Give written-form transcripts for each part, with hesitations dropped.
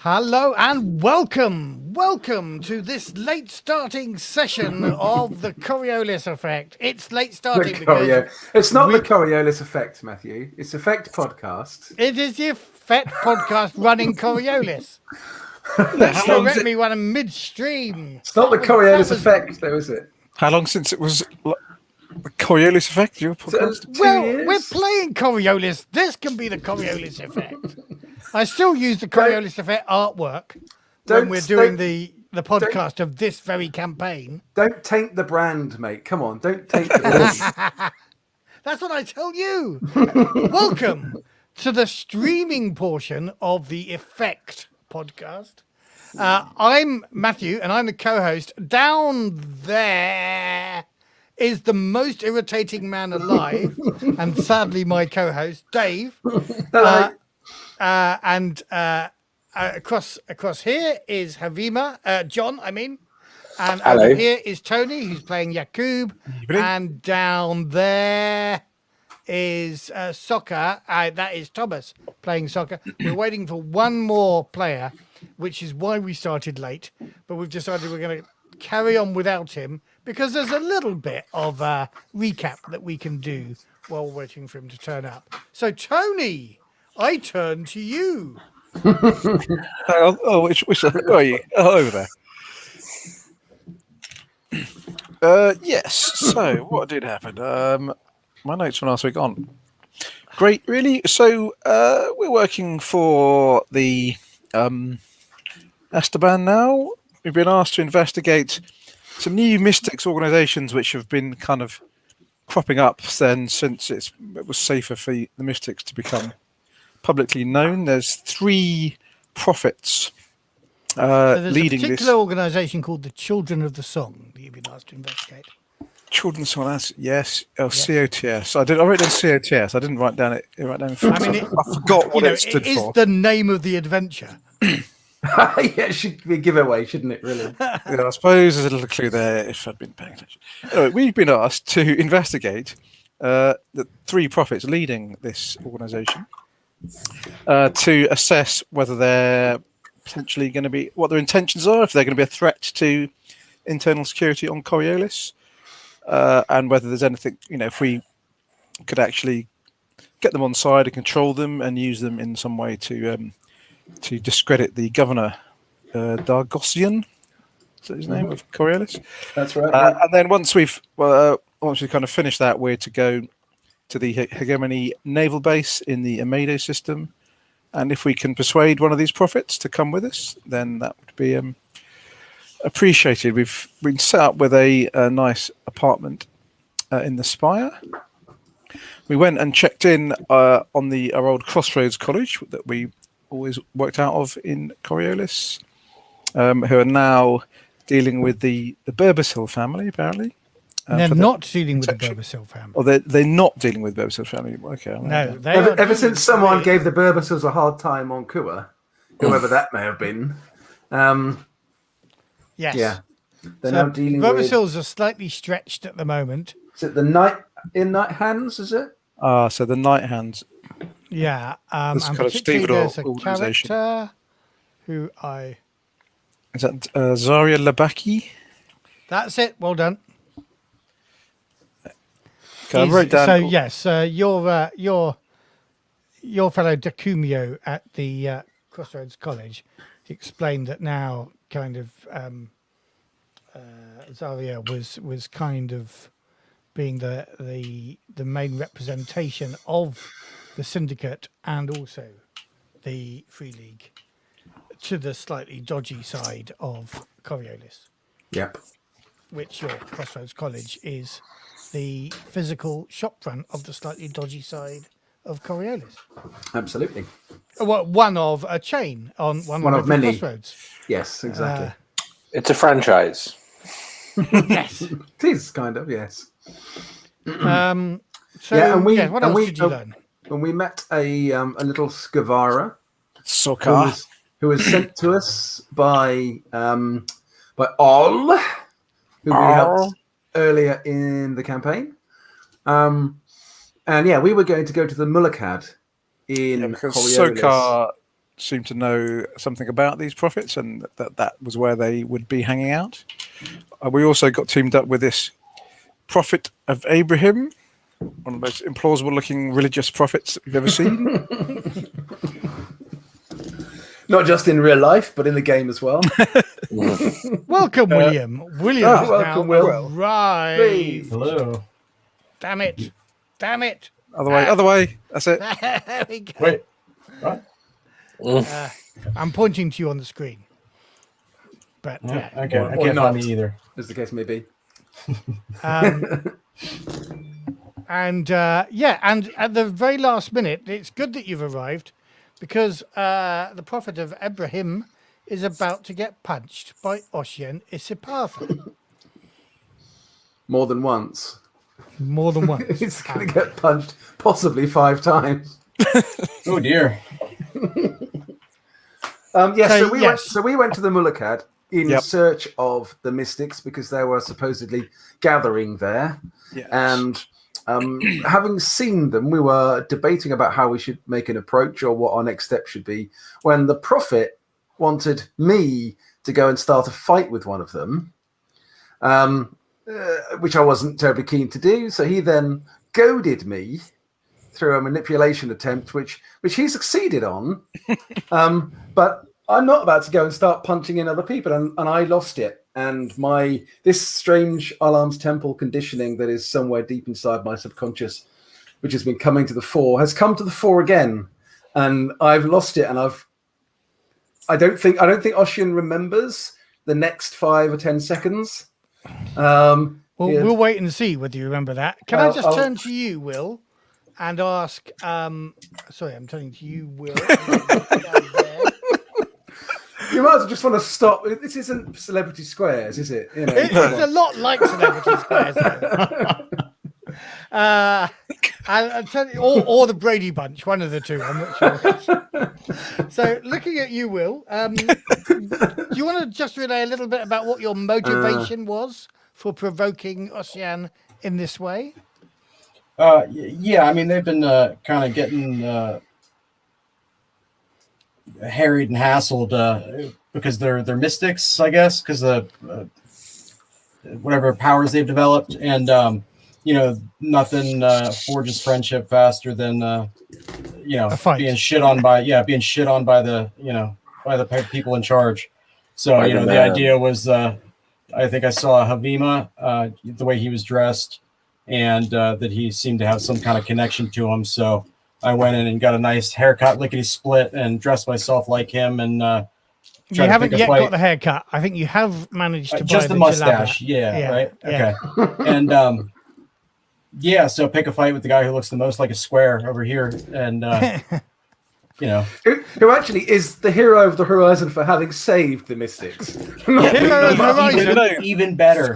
Hello and welcome to this late starting session of the Coriolis effect. It's late starting because it's not the Coriolis effect, Matthew. It's Effect Podcast. It is the Effect Podcast running Coriolis. Correct me when I'm midstream. It's not the Coriolis effect, though, is it? How long since it was the Coriolis effect? Your podcast? We're playing Coriolis. This can be the Coriolis effect. I still use the Coriolis effect artwork when we're doing the podcast of this very campaign. Don't taint the brand, mate. Come on, don't taint the brand. That's what I tell you. Welcome to the streaming portion of the Effect Podcast. I'm Matthew, and I'm the co-host. Down there is the most irritating man alive, and sadly my co-host, Dave. And across here is Havima, John, I mean. And over here is Tony, who's playing Yaqub. And down there is Soccer. That is Thomas playing Soccer. We're waiting for one more player, which is why we started late. But we've decided we're going to carry on without him because there's a little bit of a recap that we can do while we're waiting for him to turn up. So, Tony, I turn to you. Which where are you? Oh, over there. Yes. So, what did happen? My notes from last week on. Great, really. So, we're working for the Esteban now. We've been asked to investigate some new mystics organizations which have been kind of cropping up then since it was safer for the mystics to become publicly known. There's 3 prophets leading a particular organization called the Children of the Song that you've been asked to investigate. Children of the Song, that's yes. COTS. I wrote down COTS. I didn't write down it. I forgot what it stood for. It is the name of the adventure. Yeah, it should be a giveaway, shouldn't it, really? Yeah, I suppose there's a little clue there if I'd been paying attention. Anyway, we've been asked to investigate the 3 prophets leading this organization to assess whether they're potentially going to be, what their intentions are, if they're going to be a threat to internal security on Coriolis, and whether there's anything, if we could actually get them on side and control them and use them in some way to discredit the governor, Oshian, is that his name, of Coriolis? That's right. And then once we've kind of finished that, we're to go to the Hegemony naval base in the Amedo system, and if we can persuade one of these prophets to come with us, then that would be appreciated. We've been set up with a nice apartment in the Spire. We went and checked in on our old Crossroads College that we always worked out of in Coriolis, who are now dealing with the Burbersil family, apparently. They're not dealing with the Burbersil family. Or they're not dealing with the Burbersil family. Okay. No, ever since someone gave the Burbasils a hard time on Kua, whoever that may have been. Yes. Yeah. They're now dealing with Burbasils are slightly stretched at the moment. Is it the Night Hands, is it? So the Night Hands. Yeah. This and kind of particularly there's a organisation. character who I... Is that Zaria Labaki? That's it. Well done. Okay, I wrote down. So yes, your fellow Dacumio at the Crossroads College explained that now kind of Zaria was kind of being the main representation of the syndicate and also the Free League to the slightly dodgy side of Coriolis. Yep. Which your Crossroads College is the physical shopfront of the slightly dodgy side of Coriolis. Absolutely. Well, one of a chain on one of many Crossroads. Yes, exactly. It's a franchise. Yes. It is kind of, yes. What else did you learn? And we met a little Skavara, Soccer, who was sent to us by Ol, who we helped earlier in the campaign. And yeah, we were going to go to the Mulukhad in because Coriolis. Sokar seemed to know something about these prophets, and that was where they would be hanging out. We also got teamed up with this prophet of Abraham, one of the most implausible-looking religious prophets that we've ever seen. Not just in real life, but in the game as well. Welcome, William. William is welcome, now Will. arrived. Hello. Damn it. Damn it. Other way. That's it. There we go. Wait. What? I'm pointing to you on the screen. But Yeah, yeah. okay. Or I can't not. find me either. As the case may be. And at the very last minute, it's good that you've arrived because the prophet of Abraham is about to get punched by Oshian Isipatha. More than once. More than once. He's going to get punched possibly 5 times. Oh dear. So we went to the Mulukhad in Yep. search of the mystics because they were supposedly gathering there. Yes. And having seen them, we were debating about how we should make an approach or what our next step should be when the prophet wanted me to go and start a fight with one of them, which I wasn't terribly keen to do. So he then goaded me through a manipulation attempt, which he succeeded on. But I'm not about to go and start punching in other people, and I lost it. And this strange Alarm's Temple conditioning that is somewhere deep inside my subconscious, which has been coming to the fore, has come to the fore again, and I've lost it. And I don't think Oshian remembers the next 5 or 10 seconds. We'll wait and see whether you remember that. Can I just turn to you, Will, and ask? Sorry, I'm turning to you, Will. Down there. You might as well just want to stop. This isn't Celebrity Squares, is it? You know, It's a lot like Celebrity Squares. I'll tell you, or the Brady Bunch, one of the two. I'm not sure. So, looking at you, Will, do you want to just relay a little bit about what your motivation was for provoking Oshian in this way? Yeah, I mean, they've been kind of getting harried and hassled because they're mystics, I guess, because of whatever powers they've developed, and nothing forges friendship faster than being shit on by the people in charge. So the idea was I think I saw Havima, the way he was dressed, and that he seemed to have some kind of connection to him. So I went in and got a nice haircut, lickety split, and dressed myself like him. And you haven't yet got the haircut. I think you have managed to just buy the mustache. Yeah, right. Yeah. Okay. And so pick a fight with the guy who looks the most like a square over here, and who actually is the hero of the Horizon for having saved the mystics. Hero of the Horizon. Even better.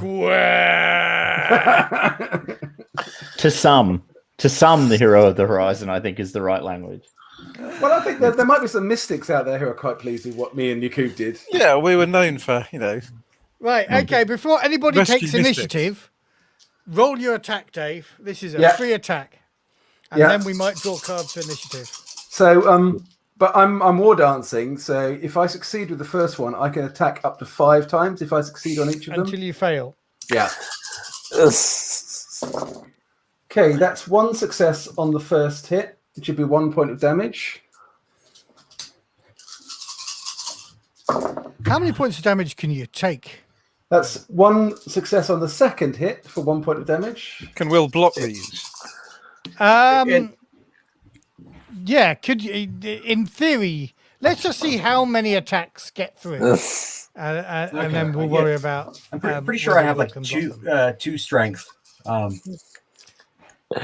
To some, the hero of the Horizon, I think, is the right language. Well, I think there might be some mystics out there who are quite pleased with what me and Yaqub did. Yeah, we were known for, Right, okay, before anybody Rescue takes mystics. initiative, roll your attack, Dave. This is a free attack. And then we might draw cards for initiative. So, but I'm war dancing, so if I succeed with the first one, I can attack up to 5 times if I succeed on each of them. Until you fail. Yeah. Okay, that's 1 success on the first hit, which should be 1 point of damage. How many points of damage can you take? That's 1 success on the second hit for 1 point of damage. Can Will block these? Yeah, could you? In theory, let's just see how many attacks get through, and then we'll worry about. I'm pretty sure I have like two strength.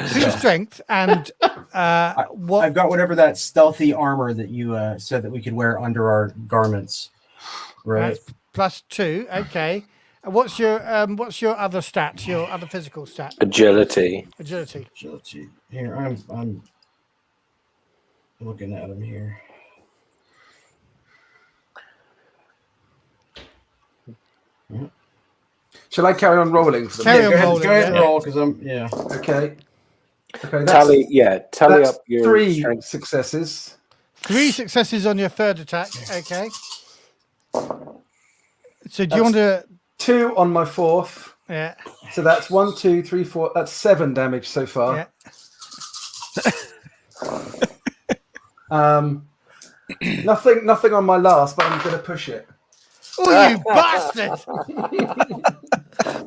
2 strength and what? I've got whatever that stealthy armor that you said that we could wear under our garments. Right. Plus 2. Okay. What's your other stat? Your other physical stat? Agility. Agility. Here, I'm looking at him here. Shall I carry on rolling for them? Carry on Go rolling. ahead and roll because I'm Okay. Okay. Tally that's up your 3 strength. successes. 3 successes on your third attack. Okay. So do you want to... 2 on my fourth. Yeah. So that's 1, 2, 3, 4. That's 7 damage so far. Yeah. Nothing on my last, but I'm going to push it. Oh, you bastard!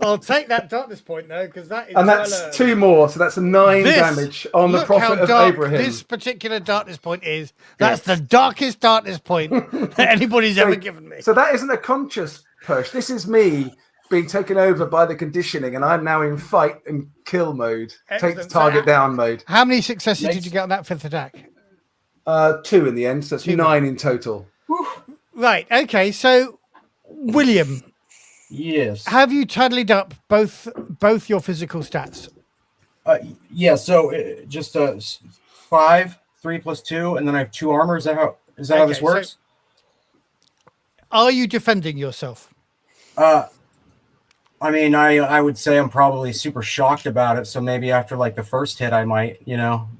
I'll take that darkness point though, because that is. And that's 2 more, so that's a 9 damage on the prophet of Abraham. This particular darkness point is. That's the darkest darkness point that anybody's ever given me. So that isn't a conscious push. This is me being taken over by the conditioning, and I'm now in fight and kill mode. Excellent. Take the target down mode. How many successes did you get on that 5th attack? 2 in the end, so that's 9 in total. Right. Okay. So, William. Yes. Have you tallied up both your physical stats? Yeah. So just 5, 3 plus 2, and then I have 2 armor. Is that how this works? So are you defending yourself? I mean, I would say I'm probably super shocked about it. So maybe after like the first hit, I might,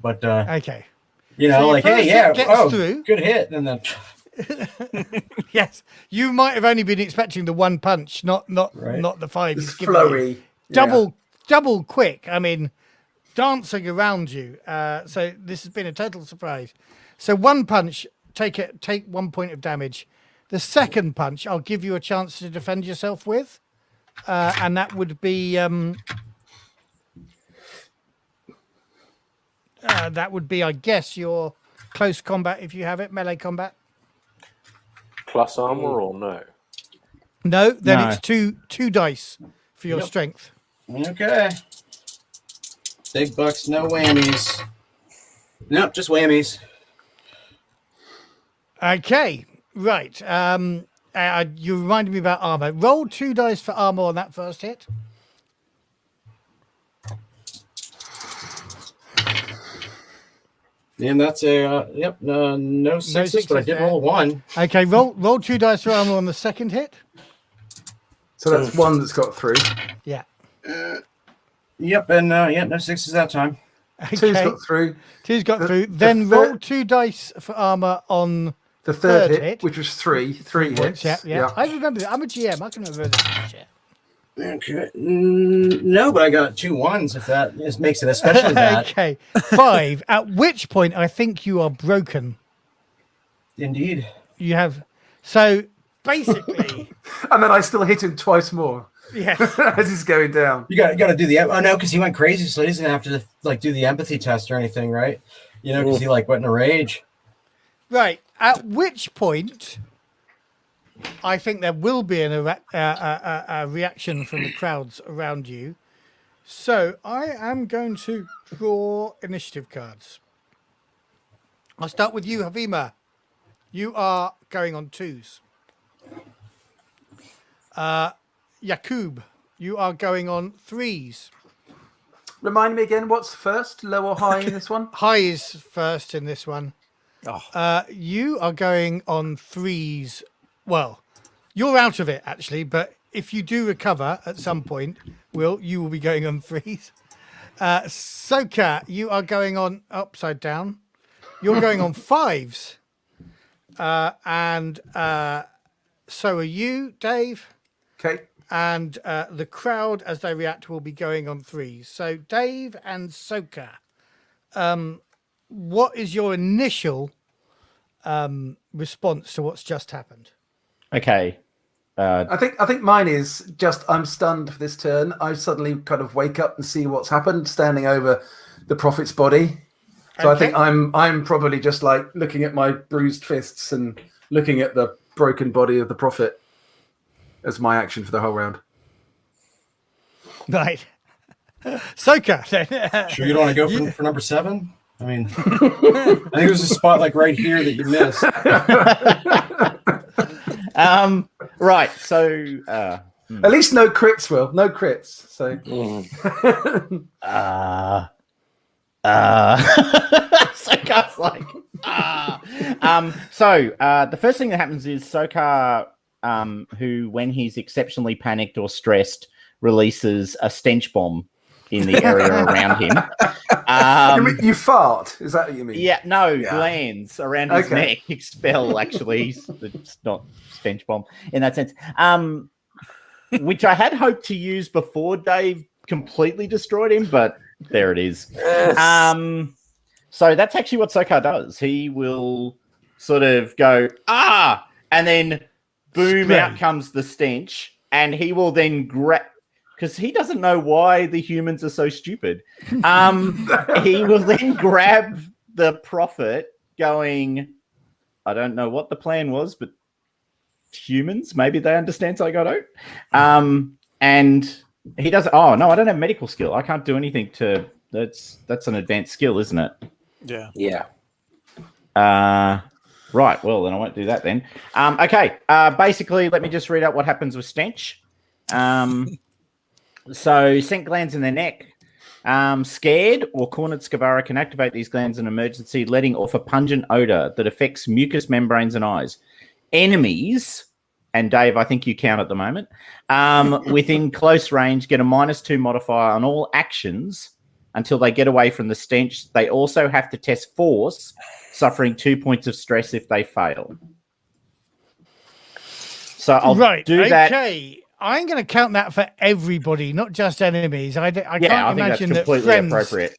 but okay. So like, hey, yeah, through. Good hit, and then yes, you might have only been expecting the 1 punch, not the 5. It's flurry, double quick. I mean, dancing around you. So this has been a total surprise. So 1 punch, take 1 point of damage. The second punch, I'll give you a chance to defend yourself with, and that would be I guess, your close combat if you have it, melee combat. Plus armor or no? No, then it's two dice for your strength. Okay. Big bucks, no whammies. Nope, just whammies. Okay, right. You reminded me about armor. Roll 2 dice for armor on that first hit. And that's a no sixes, but I did roll 1. Okay, roll 2 dice for armor on the second hit. So that's 1 that's got through. Yeah. Yep, and no 6s that time. Okay. 2's got through. 2's got through. Then roll 2 dice for armor on the third hit, which was 3 hits. Yeah. I remember that. I'm a GM. I can remember this shit. Okay. No, but I got 2 1s, if that makes it especially bad. Okay. 5. At which point I think you are broken. Indeed. You have. So basically. And then I still hit him twice more. Yes. As he's going down. You got to do the. Oh no, because he went crazy, so he doesn't have to do the empathy test or anything, right? Because he went in a rage. Right. At which point, I think there will be a reaction from the crowds around you. So I am going to draw initiative cards. I'll start with you, Havima. You are going on 2s. Yaqub, you are going on 3s. Remind me again, what's first, low or high in this one? High is first in this one. You are going on 3s. Well, you're out of it actually, but if you do recover at some point, you will be going on 3s. Soka, you are going on upside down. You're going on 5s. And so are you, Dave. Okay. And the crowd, as they react, will be going on 3s. So Dave and Soka, what is your initial response to what's just happened? Okay. I think mine is just I'm stunned for this turn. I suddenly kind of wake up and see what's happened, standing over the prophet's body. So I think I'm probably just like looking at my bruised fists and looking at the broken body of the prophet as my action for the whole round. Right. Soka. Sure you don't want to go for number 7? I mean, I think there's a spot like right here that you missed. Right. So at least no crits, Will. No crits. So Soka's like So the first thing that happens is Soka, who when he's exceptionally panicked or stressed, releases a stench bomb in the area around him. You mean you fart? Is that what you mean? Yeah, no, glands around his neck expel, actually. It's not stench bomb in that sense. Which I had hoped to use before Dave completely destroyed him, but there it is. Yes. So that's actually what Sokar does. He will sort of go, and then boom, Spray. out comes the stench, and he will then grab, because he doesn't know why the humans are so stupid. He will then grab the prophet going, I don't know what the plan was, but humans, maybe they understand Psychoto. And he does, oh, no, I don't have medical skill. I can't do anything to, that's an advanced skill, isn't it? Yeah. Yeah. Right, well, then I won't do that then. Okay, basically, let me just read out what happens with stench. So, scent glands in their neck. Scared or cornered Scavara can activate these glands in emergency, letting off a pungent odor that affects mucous membranes and eyes. Enemies, and Dave, I think you count at the moment, within close range get a -2 modifier on all actions until they get away from the stench. They also have to test force, suffering 2 points of stress if they fail. So I'll do that. Okay. I'm going to count that for everybody, not just enemies. I can't imagine that friends appropriate.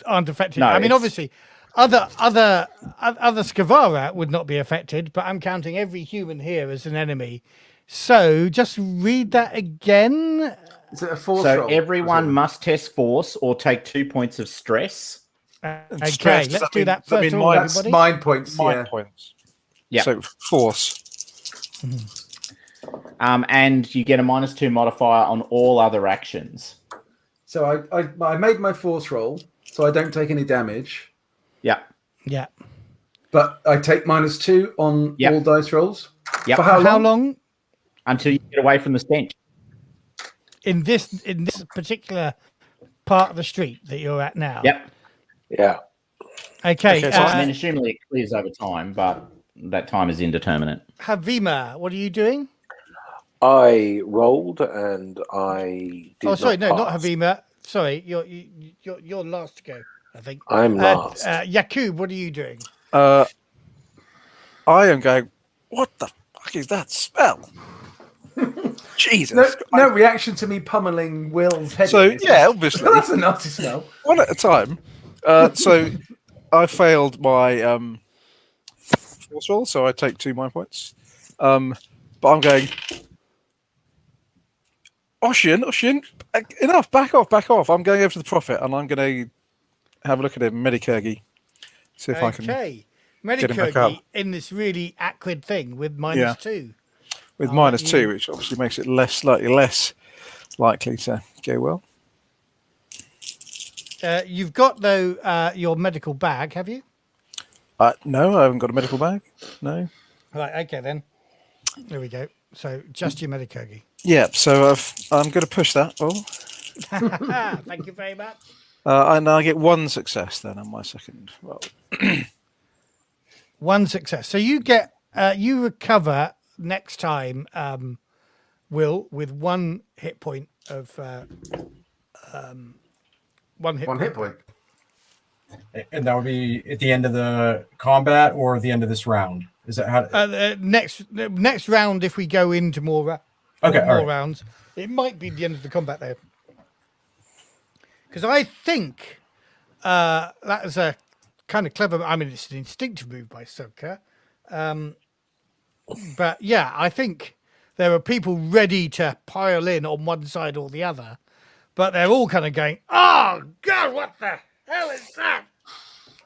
aren't affected. No, I mean, obviously, other Scavara would not be affected, but I'm counting every human here as an enemy. So just read that again. Is it a force So roll? everyone must test force or take 2 points of stress. Okay, stress, does let's that do mean- that does that first mean of all, That's everybody. mind points. Mind points. Yeah. So force. And you get a -2 modifier on all other actions. So I made my force roll, so I don't take any damage, Yeah. Yeah. but I take -2 on Yep. all dice rolls. Yep. For how long? Until you get away from the stench. In this particular part of the street that you're at now. Yep. Yeah. Okay. Okay, so I mean, assuming it clears over time, but that time is indeterminate. Havima, what are you doing? I rolled and I did Not pass. Havima. Sorry, you're last to go, I think. I'm last. Yaqub, what are you doing? I am going, what the fuck is that smell? Jesus. No reaction to me pummeling Will's head. So, in. It's yeah, just- obviously. That's a nasty smell. One at a time. So I failed my force roll, so I take 2 mind points. But I'm going, Oshian, enough, back off. I'm going over to the prophet and I'm going to have a look at him, Medicurgy. See if I can Okay. get him back Medicurgy up. in this really acrid thing with -2. with I'll let -2, which obviously makes it slightly less likely to go well. You've got, though, your medical bag, have you? No, I haven't got a medical bag. No. Right, okay, then. There we go. So just your Medicurgy. Yeah, so I'm going to push that. Thank you very much. And I get 1 success then on my second roll. 1 success. So you get, you recover next time, Will, with 1 hit point of, 1 hit One hit point. And that would be at the end of the combat or the end of this round. Is that how? Next round, if we go into more Okay, all right. rounds, it might be the end of the combat there. Because I think that is a kind of clever. I mean, it's an instinctive move by Soka. But yeah, I think there are people ready to pile in on one side or the other, but they're all kind of going, "Oh God, what the hell is that?"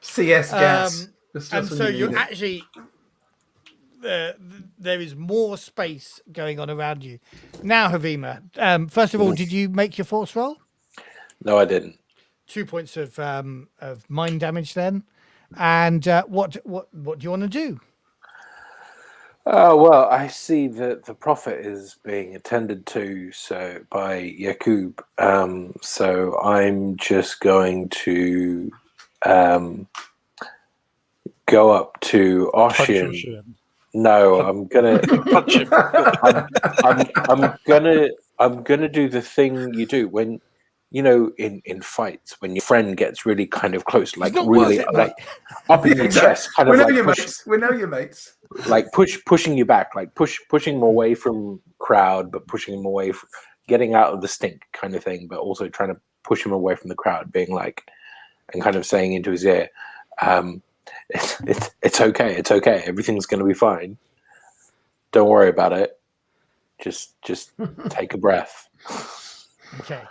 CS gas. That's And just so when you you're need it. actually there is more space going on around you now. Havima, first of all, did you make your force roll? No, I didn't. 2 points of mind damage then, and what do you want to do? Well, I see that the prophet is being attended to by Yaqub. So I'm just going to go up to Oshian. No, I'm gonna Punch him. I'm gonna do the thing you do when in fights when your friend gets really kind of close, like not really worth it, like up in your chest, kind We of know like your push, mates. We know your mates. like pushing you back, like pushing them away from crowd, but pushing them away from getting out of the stink kind of thing, but also trying to push him away from the crowd, being like, and kind of saying into his ear, it's okay, everything's going to be fine. Don't worry about it. Just take a breath. Okay.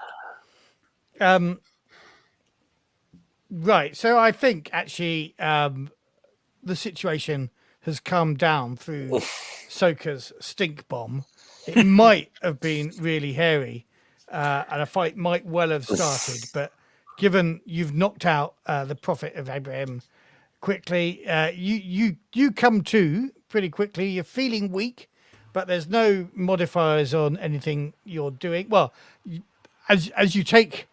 Right. So I think actually the situation has calmed down through Soka's stink bomb. It might have been really hairy, and a fight might well have started. But given you've knocked out the Prophet of Abraham quickly, you come to pretty quickly. You're feeling weak, but there's no modifiers on anything you're doing. Well, as you take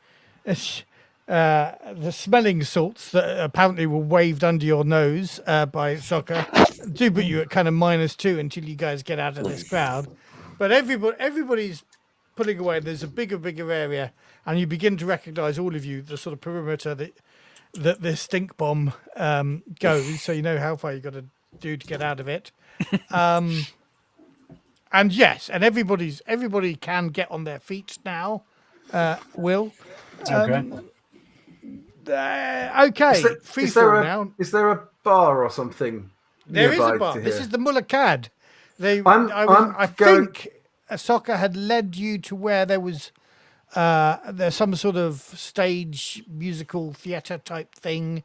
the smelling salts that apparently were waved under your nose by Soccer do put you at kind of -2 until you guys get out of this crowd. But everybody's pulling away. There's a bigger area, and you begin to recognise, all of you, the sort of perimeter that this stink bomb goes. So you know how far you've got to do to get out of it. And yes, and everybody can get on their feet now. Will. Okay. Okay. Free fall now. Is there a bar or something? There is a bar. This is the Mulukhad. I think Soccer had led you to where there was there's some sort of stage musical theatre type thing,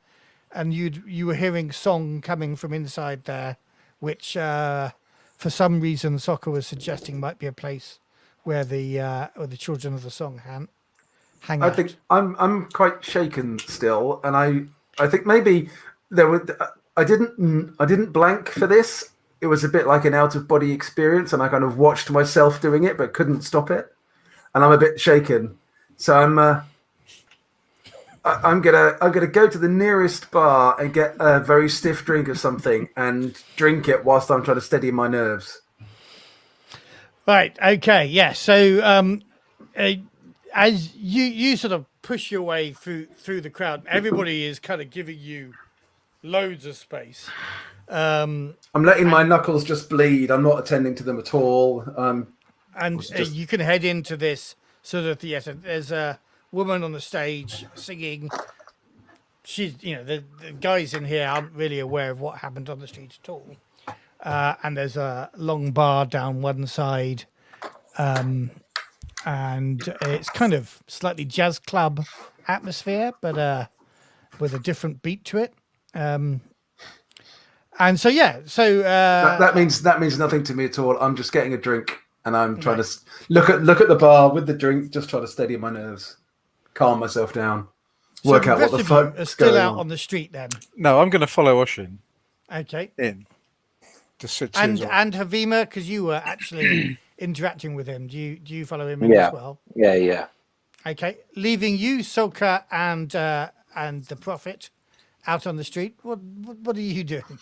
and you were hearing song coming from inside there, which for some reason Soccer was suggesting might be a place where the children of the song hang out. I think I'm quite shaken still, and I think maybe there were. I didn't blank for this. It was a bit like an out of body experience, and I kind of watched myself doing it, but couldn't stop it. And I'm a bit shaken, so I'm gonna go to the nearest bar and get a very stiff drink of something and drink it whilst I'm trying to steady my nerves. Right. Okay. Yeah. So as you sort of push your way through the crowd, everybody is kind of giving you loads of space. I'm letting my knuckles just bleed. I'm not attending to them at all. You can head into this sort of theatre. There's a woman on the stage singing. She's, the guys in here aren't really aware of what happened on the street at all. And there's a long bar down one side. And it's kind of slightly jazz club atmosphere, but with a different beat to it. And so that means nothing to me at all. I'm just getting a drink, and I'm trying to look at the bar with the drink, just trying to steady my nerves, calm myself down, work out what the fuck is still going out on the street. Then No, I'm going to follow Oshian okay, in. and Havima, because you were actually interacting with him. Do you follow him in as well? Yeah. Okay, leaving you, Soka, and the Prophet out on the street. What are you doing?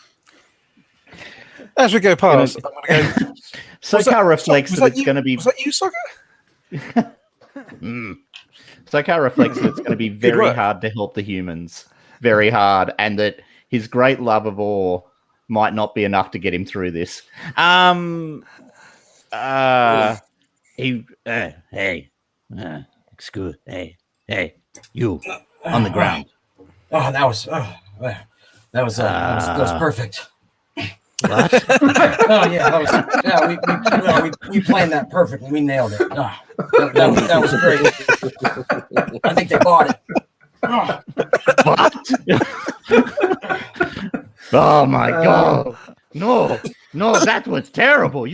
As we go past, I'm going to go. Soka reflects that it's going to be. Was that you, Soccer? Soka reflects that it's going to be very hard to help the humans, very hard, and that his great love of ore might not be enough to get him through this. Excuse. Hey, you on the ground. Oh, that was perfect. What? Oh yeah, we planned that perfectly. We nailed it. Oh, that was great. I think they bought it. Oh. What? Oh my God! No, that was terrible.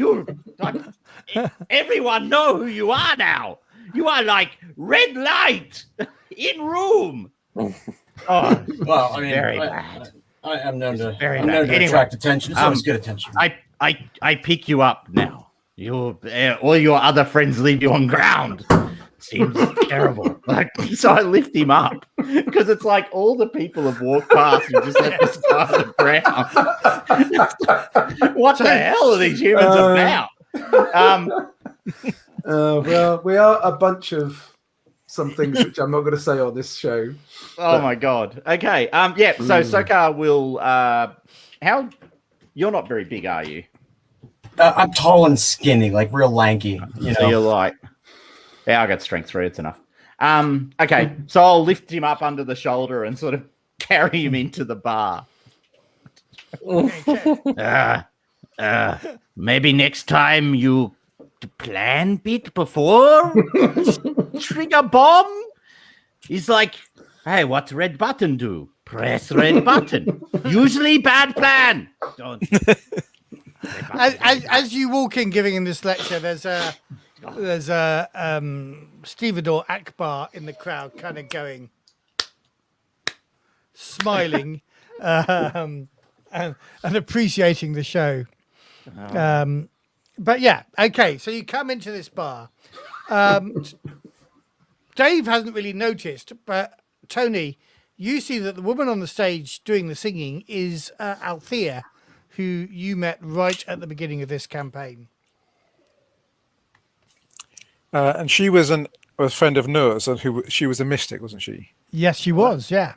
Everyone know who you are now. You are like red light in room. Oh, well, I mean, very bad. I'm known to Anyway, attract attention. It's always good attention. I pick you up now. All your other friends leave you on ground. Seems terrible. So I lift him up because it's like all the people have walked past and just left this guy on the ground. What the hell are these humans about? Well, we are a bunch of some things which I'm not going to say on this show. Oh my god. Okay. Yeah. So Sokar will. How? You're not very big, are you? I'm tall and skinny, like real lanky. So you're like, yeah, I got strength 3. It's enough. Okay. So I'll lift him up under the shoulder and sort of carry him into the bar. Maybe next time you plan bit before trigger bomb. He's like, hey, what's red button do? Press red button. Usually bad plan. Don't. As you walk in, giving him this lecture, there's a stevedore Akbar in the crowd, kind of going, smiling, and appreciating the show. But yeah, okay. So you come into this bar. Dave hasn't really noticed, but Tony, you see that the woman on the stage doing the singing is Althea, who you met right at the beginning of this campaign. And she was a friend of Noor's, and she was a mystic, wasn't she? Yes, she was. Yeah.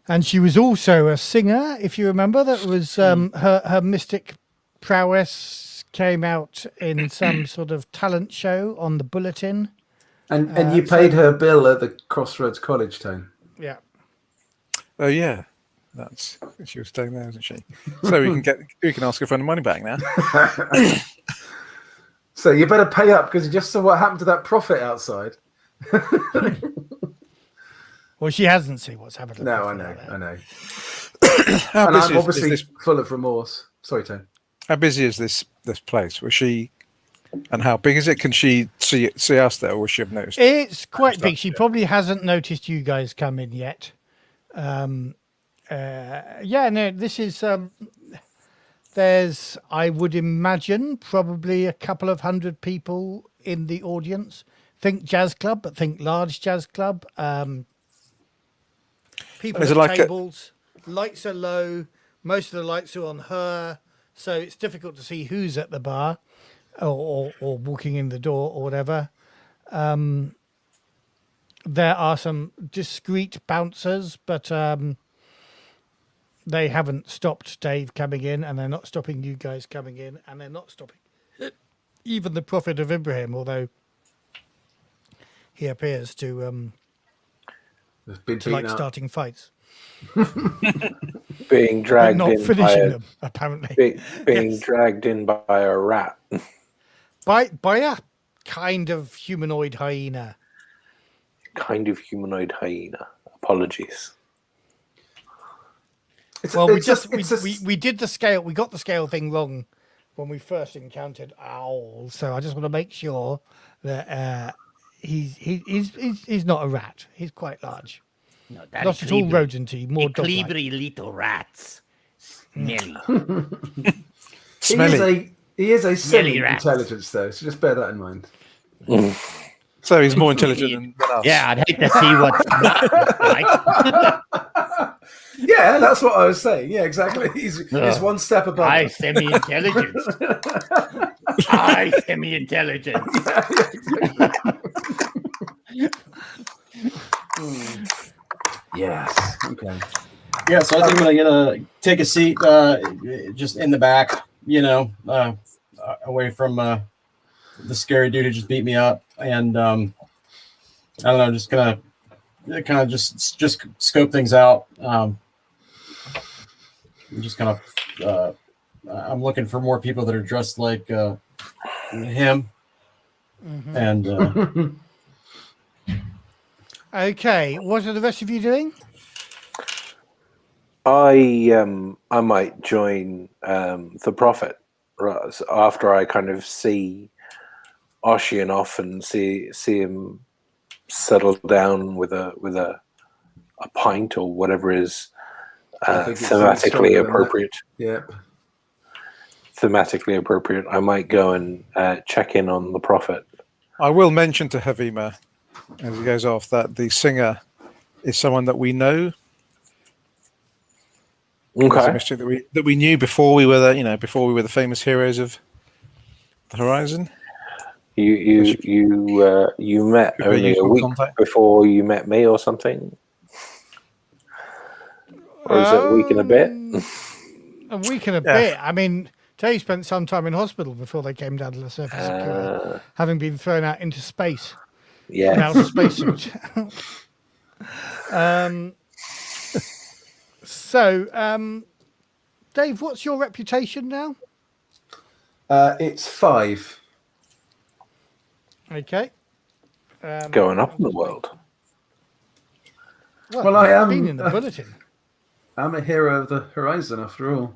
And she was also a singer, if you remember. That was her mystic prowess came out in some sort of talent show on the Bulletin. And you paid her bill at the Crossroads College, Tone. Yeah. Oh yeah, she was staying there, wasn't she? So we can ask her for the money back now. So you better pay up because you just saw what happened to that prophet outside. Well, she hasn't seen what's happened. No, I know. And I'm obviously full of remorse. Sorry, Tone. How busy is this place? Was she, and how big is it? Can she see us there, or will she have noticed? It's quite big. She probably hasn't noticed you guys come in yet. This is. There's, I would imagine, probably a couple of hundred people in the audience. Think jazz club, but think large jazz club. People at tables. Lights are low. Most of the lights are on her, so it's difficult to see who's at the bar or walking in the door or whatever. There are some discreet bouncers, but they haven't stopped Dave coming in, and they're not stopping you guys coming in, and they're not stopping even the Prophet of Abraham, although he appears to like starting fights. Being dragged but not in finishing them, apparently. Being dragged in by a rat. By a kind of humanoid hyena. Apologies. We did the scale. We got the scale thing wrong when we first encountered owls. So I just want to make sure that he's not a rat. He's quite large. No, not at all rodenty. More dog-like. little rats. Smelly. Smelly. He is a semi-intelligence, though, so just bear that in mind. So he's more intelligent than us. Yeah, I'd hate to see what's not like. Yeah, that's what I was saying. Yeah, exactly. He's one step above I us. semi-intelligence. I semi-intelligence. Yes. Okay. Yeah, so I think I'm gonna take a seat, just in the back, away from the scary dude who just beat me up, and I don't know, just gonna kind of just scope things out. Just kind of, I'm looking for more people that are dressed like him, and. Okay, what are the rest of you doing? I might join the Prophet after I kind of see Oshian off and see him settle down with a pint or whatever is thematically appropriate. Yep. Thematically appropriate. I might go and check in on the Prophet. I will mention to Havima as he goes off that the singer is someone that we know. There's a Okay. mystery that we knew before we were before we were the famous heroes of the Horizon. You met Could be a only a useful week contact. before you met me or something? Or is it a week and a bit? A week and a Yeah. bit. I mean, Tay spent some time in hospital before they came down to the surface of Korea, having been thrown out into space Yeah. without a spacesuit. So, Dave, what's your reputation now? It's 5. Okay. Going up in the world. Well, I am. Been in the bulletin. I'm a hero of the Horizon, after all,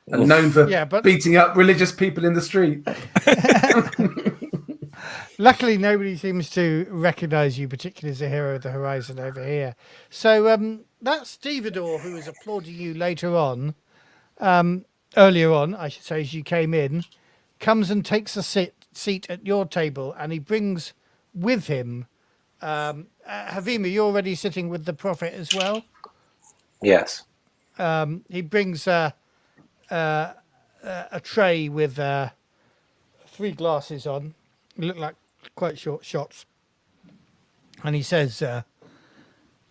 and known for beating up religious people in the street. Luckily, nobody seems to recognise you, particularly as a hero of the Horizon over here. So that's Stevedore, who is applauding you later on, earlier on, I should say, as you came in, comes and takes a seat at your table, and he brings with him, Havima, you're already sitting with the Prophet as well? Yes. He brings a tray with 3 glasses on. They look like quite short shots. And he says,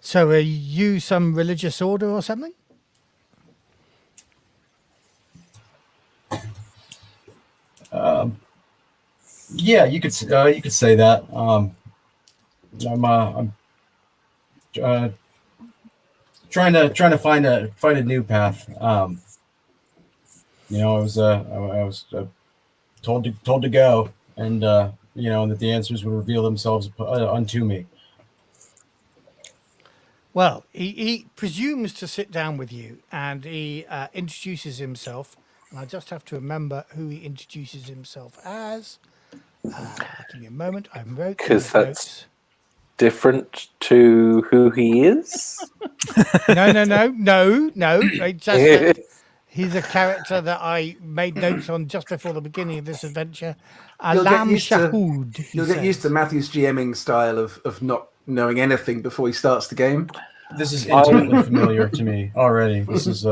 so are you some religious order or something? Yeah, you could say that. I'm trying to find a new path. I was told to go, and that the answers would reveal themselves unto me. Well, he presumes to sit down with you, and he introduces himself. And I just have to remember who he introduces himself as. Give me a moment. I wrote Because these that's notes. different to who he is. No. He's a character that I made notes on just before the beginning of this adventure. Alam Shahood. You'll get used to Matthew's GMing style of not knowing anything before he starts the game. This is intimately familiar to me already. This is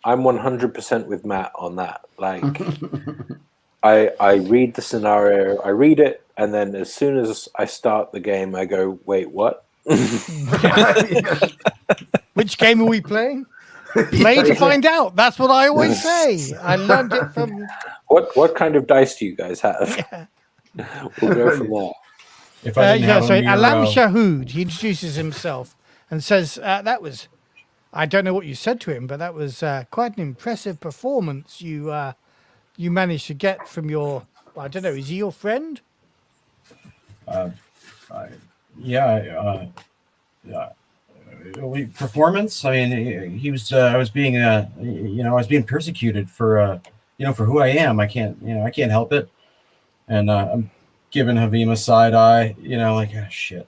I'm 100% with Matt on that. Like, I read the scenario, I read it, and then as soon as I start the game, I go, "Wait, what?" Which game are we playing? Play to find out. That's what I always say. I learned it from. What kind of dice do you guys have? Yeah. We'll go from there. If I didn't have Alam Shahood, he introduces himself and says, that was, I don't know what you said to him, but that was quite an impressive performance you managed to get from your, I don't know, is he your friend? Performance. I mean, he was. I was being, I was being persecuted for, for who I am. I can't help it. And I'm giving Havima side eye. Like, oh, shit.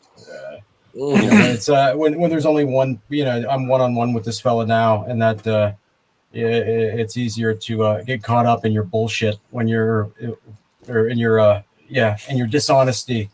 It's when there's only one. I'm one-on-one with this fella now, and that it's easier to get caught up in your bullshit when you're, or in your in your dishonesty.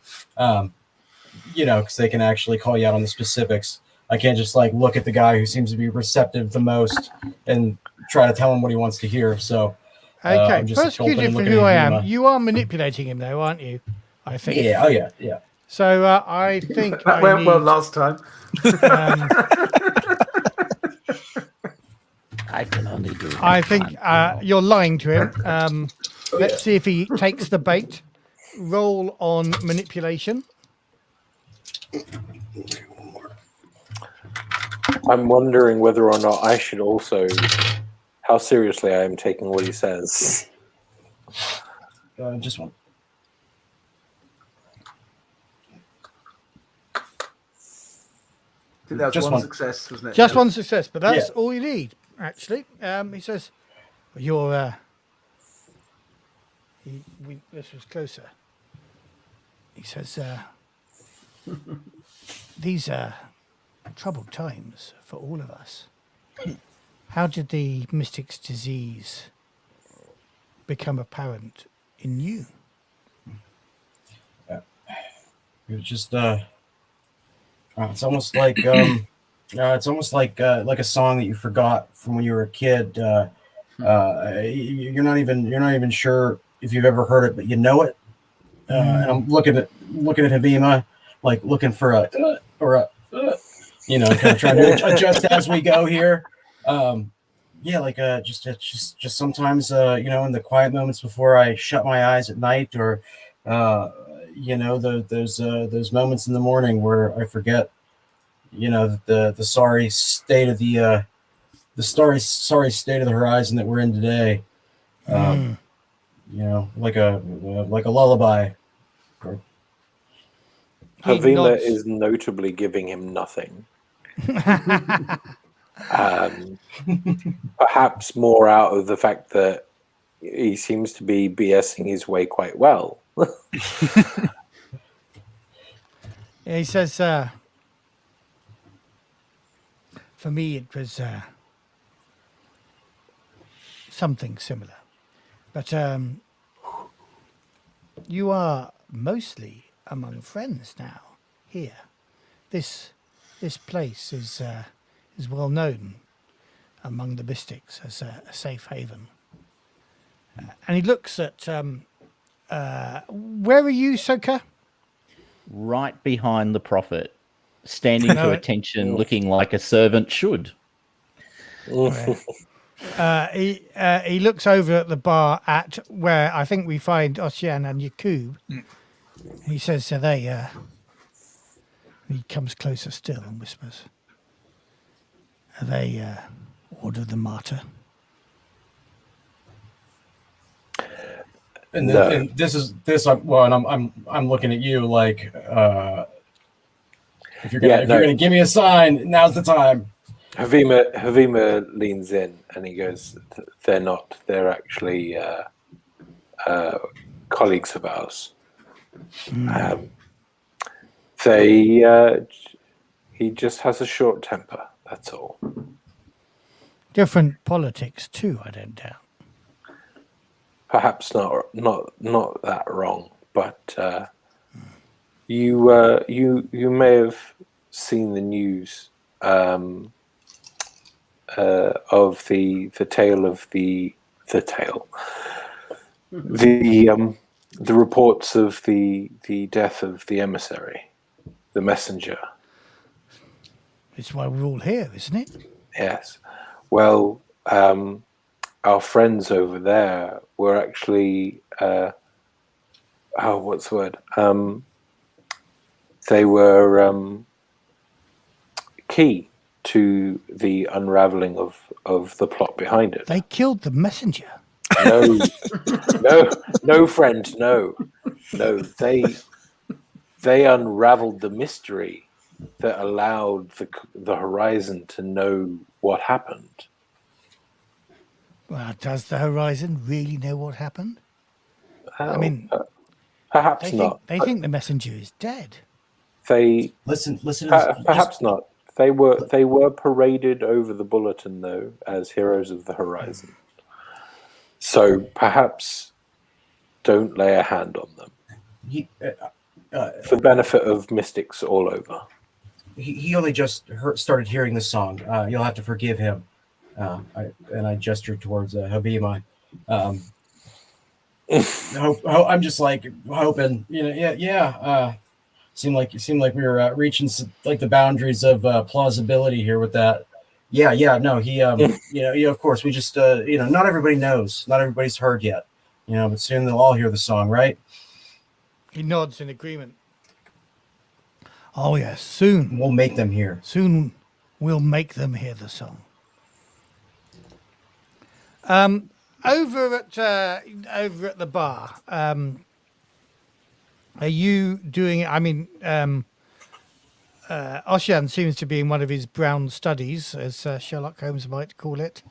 Because they can actually call you out on the specifics. I can't just look at the guy who seems to be receptive the most and try to tell him what he wants to hear. So, okay, persecuted for who I am. You are manipulating him, though, aren't you? I think. Yeah. Oh, yeah. So I think that went well last time. I can only do. I think you're lying to him. Let's see if he takes the bait. Roll on manipulation. I'm wondering whether or not I should also, how seriously I am taking what he says. Just one. I think that was Just one success, wasn't it? Just one success, but that's all you need, actually. He says, "You're." This was closer. He says, "These are troubled times for all of us. How did the mystic's disease become apparent in you?" It was just it's almost like It's almost like a song that you forgot from when you were a kid. You're not even sure if you've ever heard it, but you know it. And I'm looking at Havima, like looking for a kind of trying to adjust as we go here. Just sometimes in the quiet moments before I shut my eyes at night, or those moments in the morning where I forget, the sorry state of the sorry state of the horizon that we're in today. Like a lullaby. Havima is notably giving him nothing. Perhaps more out of the fact that he seems to be BSing his way quite well. Yeah, he says, for me, it was something similar. But you are mostly among friends now here. This place is well known among the mystics as a safe haven. And he looks at where are you, Soka? Right behind the prophet, standing to attention, looking like a servant should. He looks over at the bar at where I think we find Oshian and Yaqub. He says, "So they." He comes closer still and whispers, "Are they Order the Martyr?" And this. And I'm looking at you like, if you're gonna give me a sign, now's the time. Havima leans in and he goes, "They're not. They're actually colleagues of ours. He just has a short temper. That's all. Different politics too, I don't doubt. Perhaps not that wrong, but you may have seen the news of the tale of the reports of the death of the emissary, the messenger. It's why we're all here, isn't it? Yes. Well, our friends over there were actually what's the word? They were key to the unraveling of the plot behind it. They killed the messenger. No, friend, no. They unraveled the mystery that allowed the Horizon to know what happened. Well, does the Horizon really know what happened? I mean, perhaps not. They think the messenger is dead. They listen. Perhaps not. They were paraded over the bulletin though as heroes of the Horizon. So perhaps don't lay a hand on them. For the benefit of mystics all over. He only just started hearing the song. You'll have to forgive him. I gestured towards Havima. I'm just like hoping, seemed like we were reaching like the boundaries of plausibility here with that. Of course, we just not everybody knows, not everybody's heard yet, but soon they'll all hear the song, right? He nods in agreement. Oh yes, soon we'll make them hear. Soon we'll make them hear the song. Over at the bar, are you doing? I mean, Oshian seems to be in one of his brown studies, as Sherlock Holmes might call it.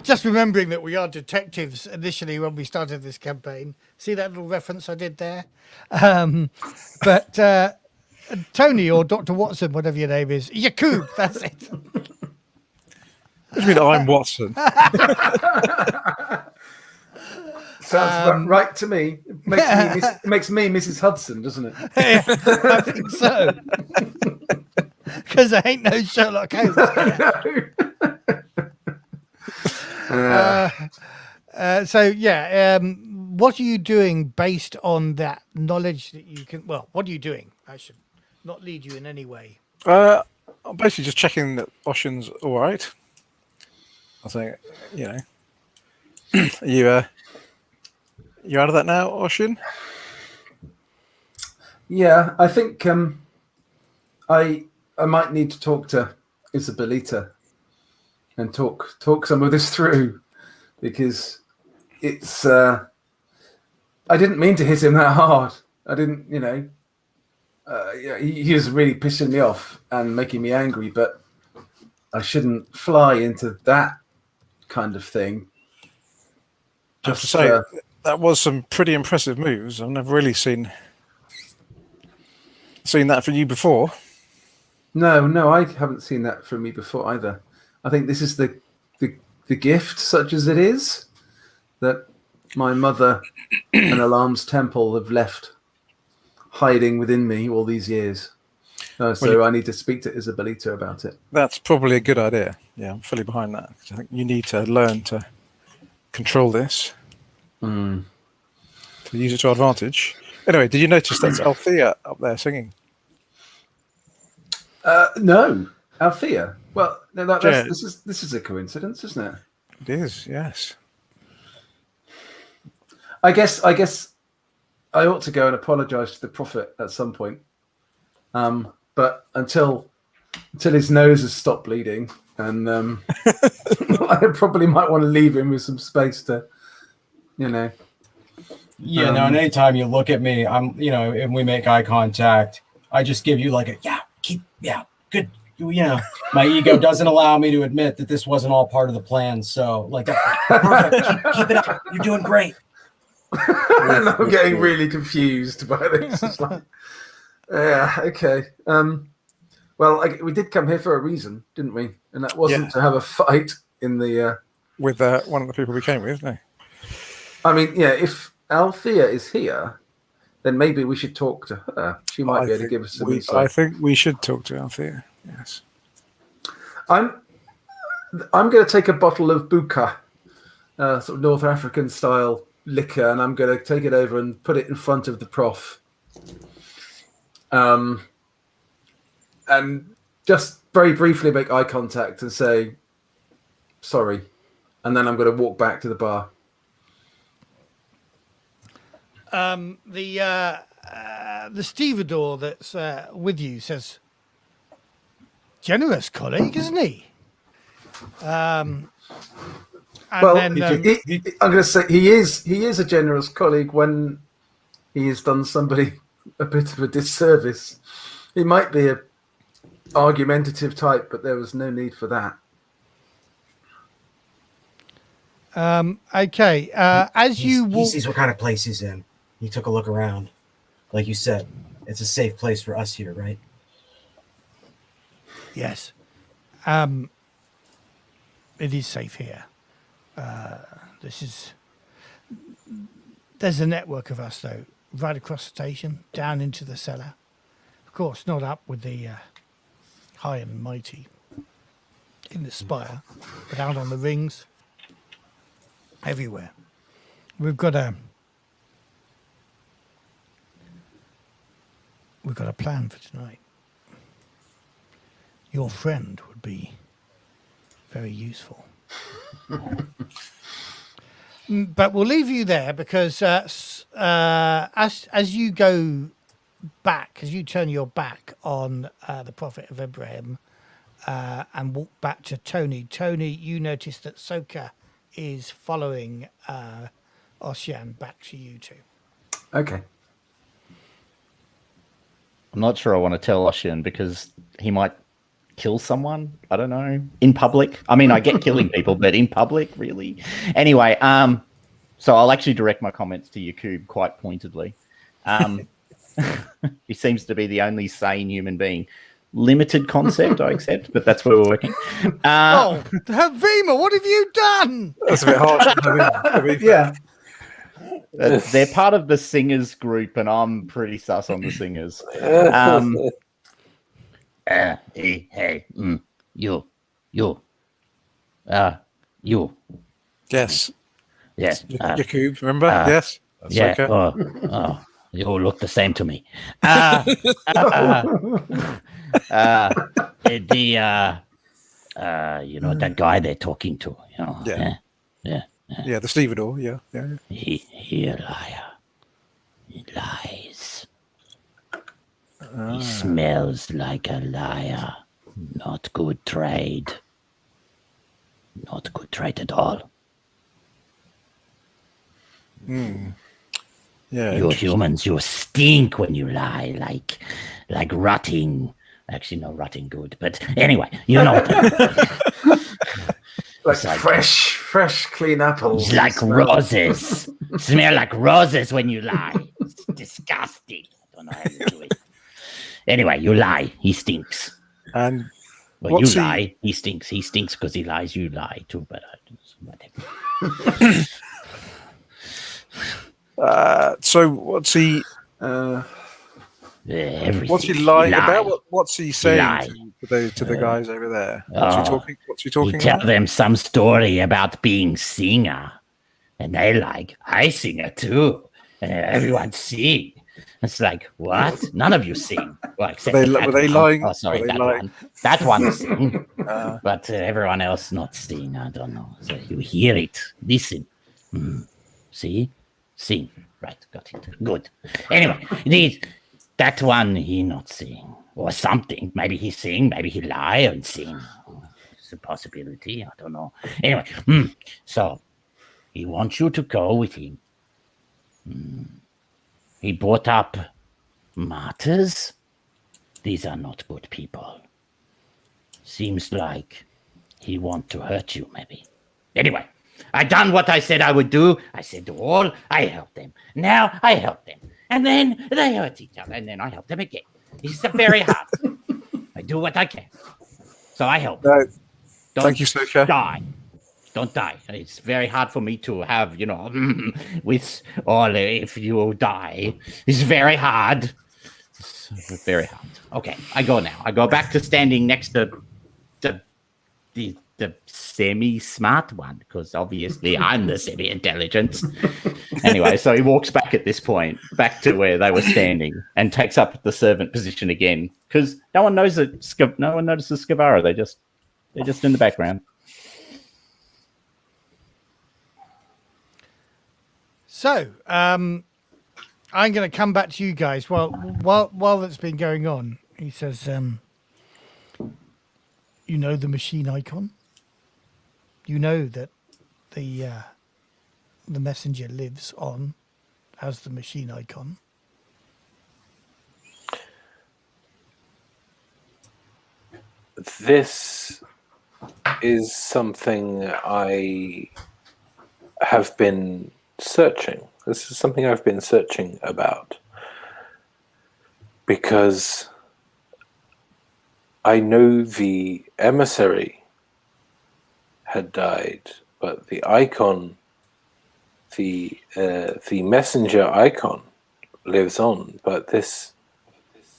Just remembering that we are detectives initially when we started this campaign. See that little reference I did there? But Tony or Dr. Watson, whatever your name is, Yaqub, that's it. What do you mean I'm Watson? Sounds right to me. Makes me Mrs. Hudson, doesn't it? Yeah, I think so. because there ain't no Sherlock Holmes. What are you doing based on that knowledge that you can? Well, what are you doing? I should not lead you in any way. I'm basically just checking that Oshian's all right. I think, you out of that now, Oshian? Yeah, I think I might need to talk to Isabelita and talk some of this through, because it's I didn't mean to hit him that hard. I didn't, he was really pissing me off and making me angry, but I shouldn't fly into that kind of thing. I have to say, that was some pretty impressive moves. I've never really seen that from you before. No, I haven't seen that from me before either. I think this is the gift, such as it is, that my mother and Alarm's temple have left hiding within me all these years. I need to speak to Isabelita about it. That's probably a good idea. Yeah, I'm fully behind that. I think you need to learn to control this, to use it to our advantage. Anyway, did you notice that's Althea up there singing? No, Althea. Well, this is a coincidence, isn't it? It is, yes. I guess I ought to go and apologise to the Prophet at some point. But until his nose has stopped bleeding, and I probably might want to leave him with some space to, Yeah, no, and anytime you look at me, and we make eye contact, I just give you like good. My ego doesn't allow me to admit that this wasn't all part of the plan. So, perfect. Keep it up. You're doing great. And I'm getting really confused by this. It's like, yeah, okay. Well, we did come here for a reason, didn't we? And that wasn't to have a fight in the with one of the people we came with. No, I mean, if Althea is here, then maybe we should talk to her. She might be able to give us some insight. I think we should talk to Althea. Yes. I'm going to take a bottle of buka, sort of North African style liquor, and I'm going to take it over and put it in front of the Prof. And just very briefly make eye contact and say sorry, and then I'm going to walk back to the bar. The stevedore that's with you says, "Generous colleague, isn't he?" I'm going to say he is a generous colleague when he has done somebody a bit of a disservice. He might be a argumentative type, but there was no need for that. Okay. As you walk, he sees what kind of place he's in. He took a look around. Like you said, it's a safe place for us here, right? Yes. It is safe here. There's a network of us, though, right across the station, down into the cellar. Of course, not up with the high and mighty in the spire, but out on the rings, everywhere. We've got a plan for tonight. Your friend would be very useful. But we'll leave you there because as you go back, as you turn your back on the Prophet of Abraham and walk back to Tony, you notice that Soka is following Oshian back to you two. Okay. I'm not sure I want to tell Oshian because he might kill someone. I don't know. In public. I mean, I get killing people, but in public, really? Anyway, so I'll actually direct my comments to Yaqub quite pointedly. He seems to be the only sane human being. Limited concept, I accept, but that's where we're working. Havima, what have you done? That's a bit harsh. Yeah. They're part of the singers group, and I'm pretty sus on the singers. Hey, you. You. Yes. Yes. Yaqub, remember? Yes. That's Yeah. okay. You all look the same to me. The that guy they're talking to. Yeah. Yeah, the stevedore. Yeah. He a liar. He lies. He smells like a liar. Not good trade. Not good trade at all. Yeah. You humans, you stink when you lie, like rotting. Actually, no, rotting good. But anyway, you know what like fresh, clean apples. It's like roses. Smell like roses when you lie. It's disgusting. I don't know how you do it. Anyway, you lie. He stinks. And well, you lie. He stinks. He stinks because he lies. You lie too. But so what's he? What's he lying about? What's he saying to the guys over there? What's he talking? He tell them some story about being singer, and they like, I singer too, and everyone sing. It's like, what? None of you sing. Well, except were they lying? Oh, sorry, that one sing, but everyone else not sing. I don't know. So you hear it, listen, see, sing. Right, got it. Good. Anyway, that one he not sing or something. Maybe he sing, maybe he lie and sing. It's a possibility. I don't know. Anyway, so he wants you to go with him. He brought up martyrs. These are not good people. Seems like he want to hurt you, maybe. Anyway, I done what I said I would do. I said to all, I helped them. Now I help them. And then they hurt each other, and then I help them again. It's very hard. I do what I can. So I help. Thank you, Soka. Don't die. It's very hard for me to have, with all, if you die. It's very hard. It's very hard. Okay, I go now. I go back to standing next to the semi-smart one, because obviously I'm the semi-intelligent. Anyway, so he walks back at this point, back to where they were standing, and takes up the servant position again, because no one notices Skavara. They're just in the background. So, I'm going to come back to you guys. Well, while that's been going on, he says, you know the machine icon? You know that the messenger lives on as the machine icon? This is something I have been searching. This is something I've been searching about, because I know the emissary had died, but the icon, the messenger icon, lives on. But this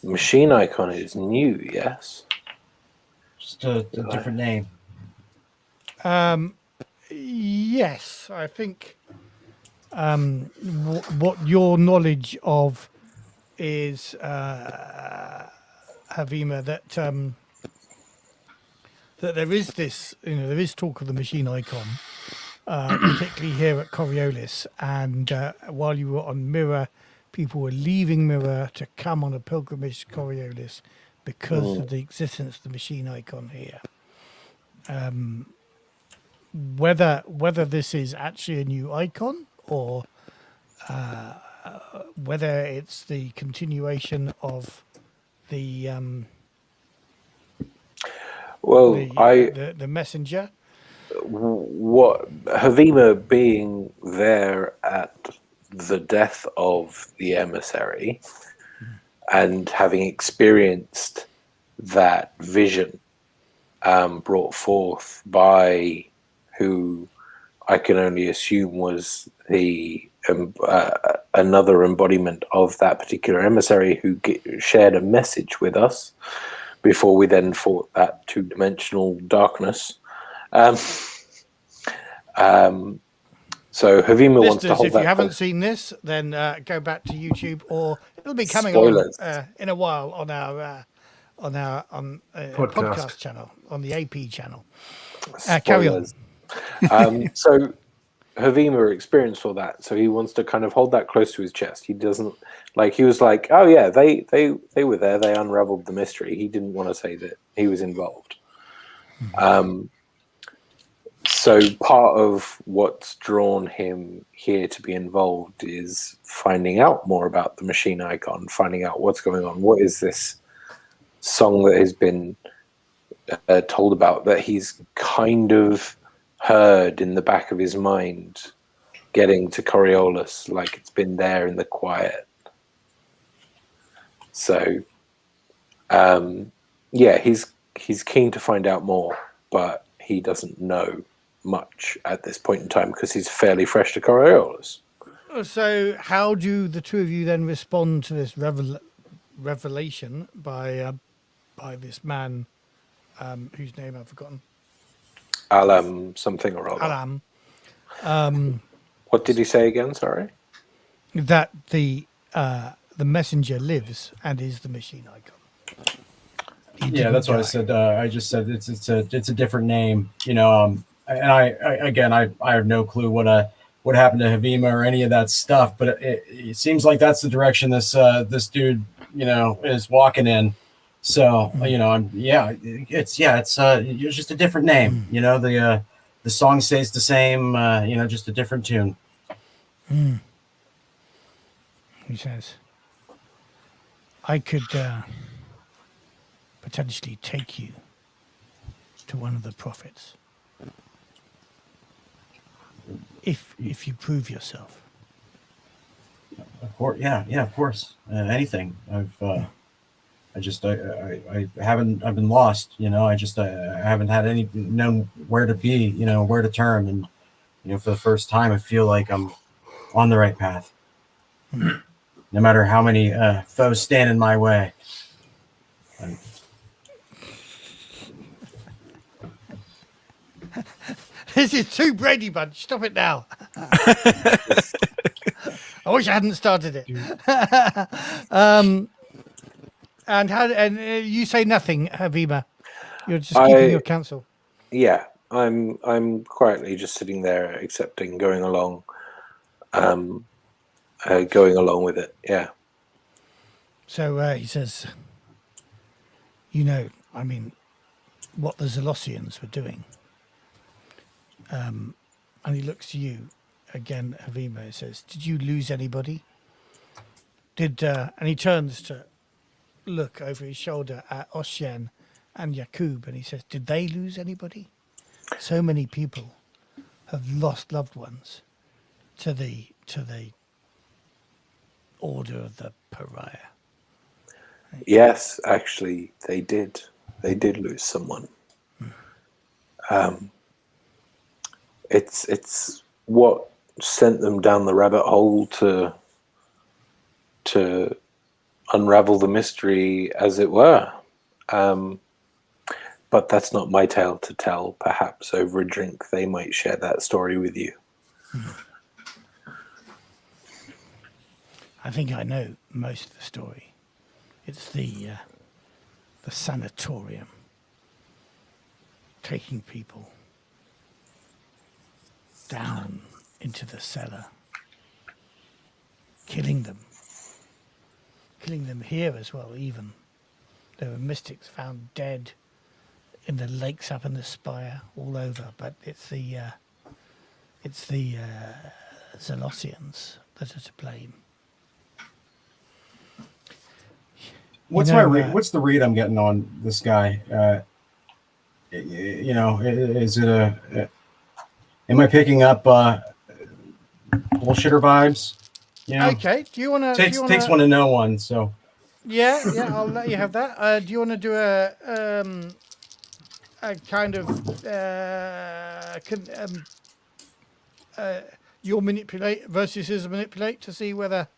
machine icon is new. Yes, just a different name. Yes, I think what your knowledge of is, Havima, that there is this, there is talk of the machine icon, particularly here at Coriolis, and while you were on Mirror, people were leaving Mirror to come on a pilgrimage to Coriolis because of the existence of the machine icon here. Whether this is actually a new icon, or whether it's the continuation of the the messenger. What Havima being there at the death of the emissary and having experienced that vision brought forth by who I can only assume was the another embodiment of that particular emissary who shared a message with us, before we then fought that two-dimensional darkness. So Havima wants to Listeners, hold if that. you haven't seen this, then go back to YouTube, or it'll be coming Spoilers. on in a while on our podcast channel, on the AP channel. Carry on. So Havima experienced all that, so he wants to kind of hold that close to his chest. He doesn't he was like, oh yeah, they were there, they unraveled the mystery. He didn't want to say that he was involved. So part of what's drawn him here to be involved is finding out more about the machine icon, finding out what's going on. What is this song that has been told about, that he's kind of heard in the back of his mind, getting to Coriolis, like it's been there in the quiet. So, he's keen to find out more, but he doesn't know much at this point in time because he's fairly fresh to Coriolis. So, how do the two of you then respond to this revelation by this man, whose name I've forgotten? Alam something or other. Alam. What did he say again? Sorry. That the messenger lives and is the machine icon. Yeah, that's what I said. I just said it's a different name, and I have no clue what happened to Havima or any of that stuff, but it seems like that's the direction this dude is walking in. So it's just a different name. The song stays the same. Just a different tune. He says, I could potentially take you to one of the prophets if you prove yourself. Of course, of course. Anything. I haven't. I've been lost. I haven't had known where to be. Where to turn, and for the first time, I feel like I'm on the right path. No matter how many foes stand in my way. This is too Brady Bunch. Stop it now. I wish I hadn't started it. And you say nothing, Havima. You're just keeping your counsel. Yeah, I'm quietly just sitting there, accepting, going along with it. Yeah. So he says, what the Zalosians were doing. And he looks to you again, Havima. He says, "Did you lose anybody?" And he turns to look over his shoulder at Oshian and Yaqub, and he says, "Did they lose anybody? So many people have lost loved ones to the order of the pariah." Yes, actually, they did. They did lose someone. It's what sent them down the rabbit hole to unravel the mystery, as it were. But that's not my tale to tell. Perhaps over a drink they might share that story with you. I think I know most of the story. It's the sanatorium, taking people down into the cellar, killing them here as well. Even there were mystics found dead in the lakes up in the spire, all over. But it's the Zalosians that are to blame. What's what's the read I'm getting on this guy? Is it am I picking up bullshitter vibes? Okay. Do you want to? Takes one to know one. So. Yeah. I'll let you have that. Do you want to do a kind of your manipulate versus his manipulate to see whether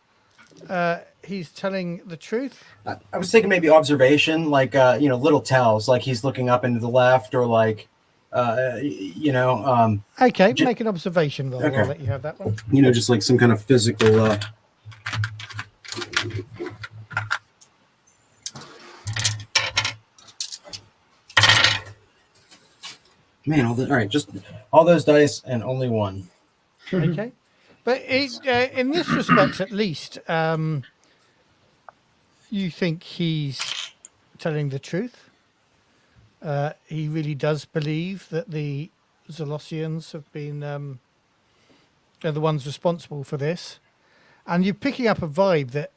he's telling the truth? I was thinking maybe observation, like little tells, like he's looking up into the left, or like Okay, make an observation roll. Okay. I'll let you have that one. Just like some kind of physical. Man, all right, just all those dice and only one. Okay, but in this respect, at least, you think he's telling the truth. He really does believe that the Zolosians have been are the ones responsible for this, and you're picking up a vibe that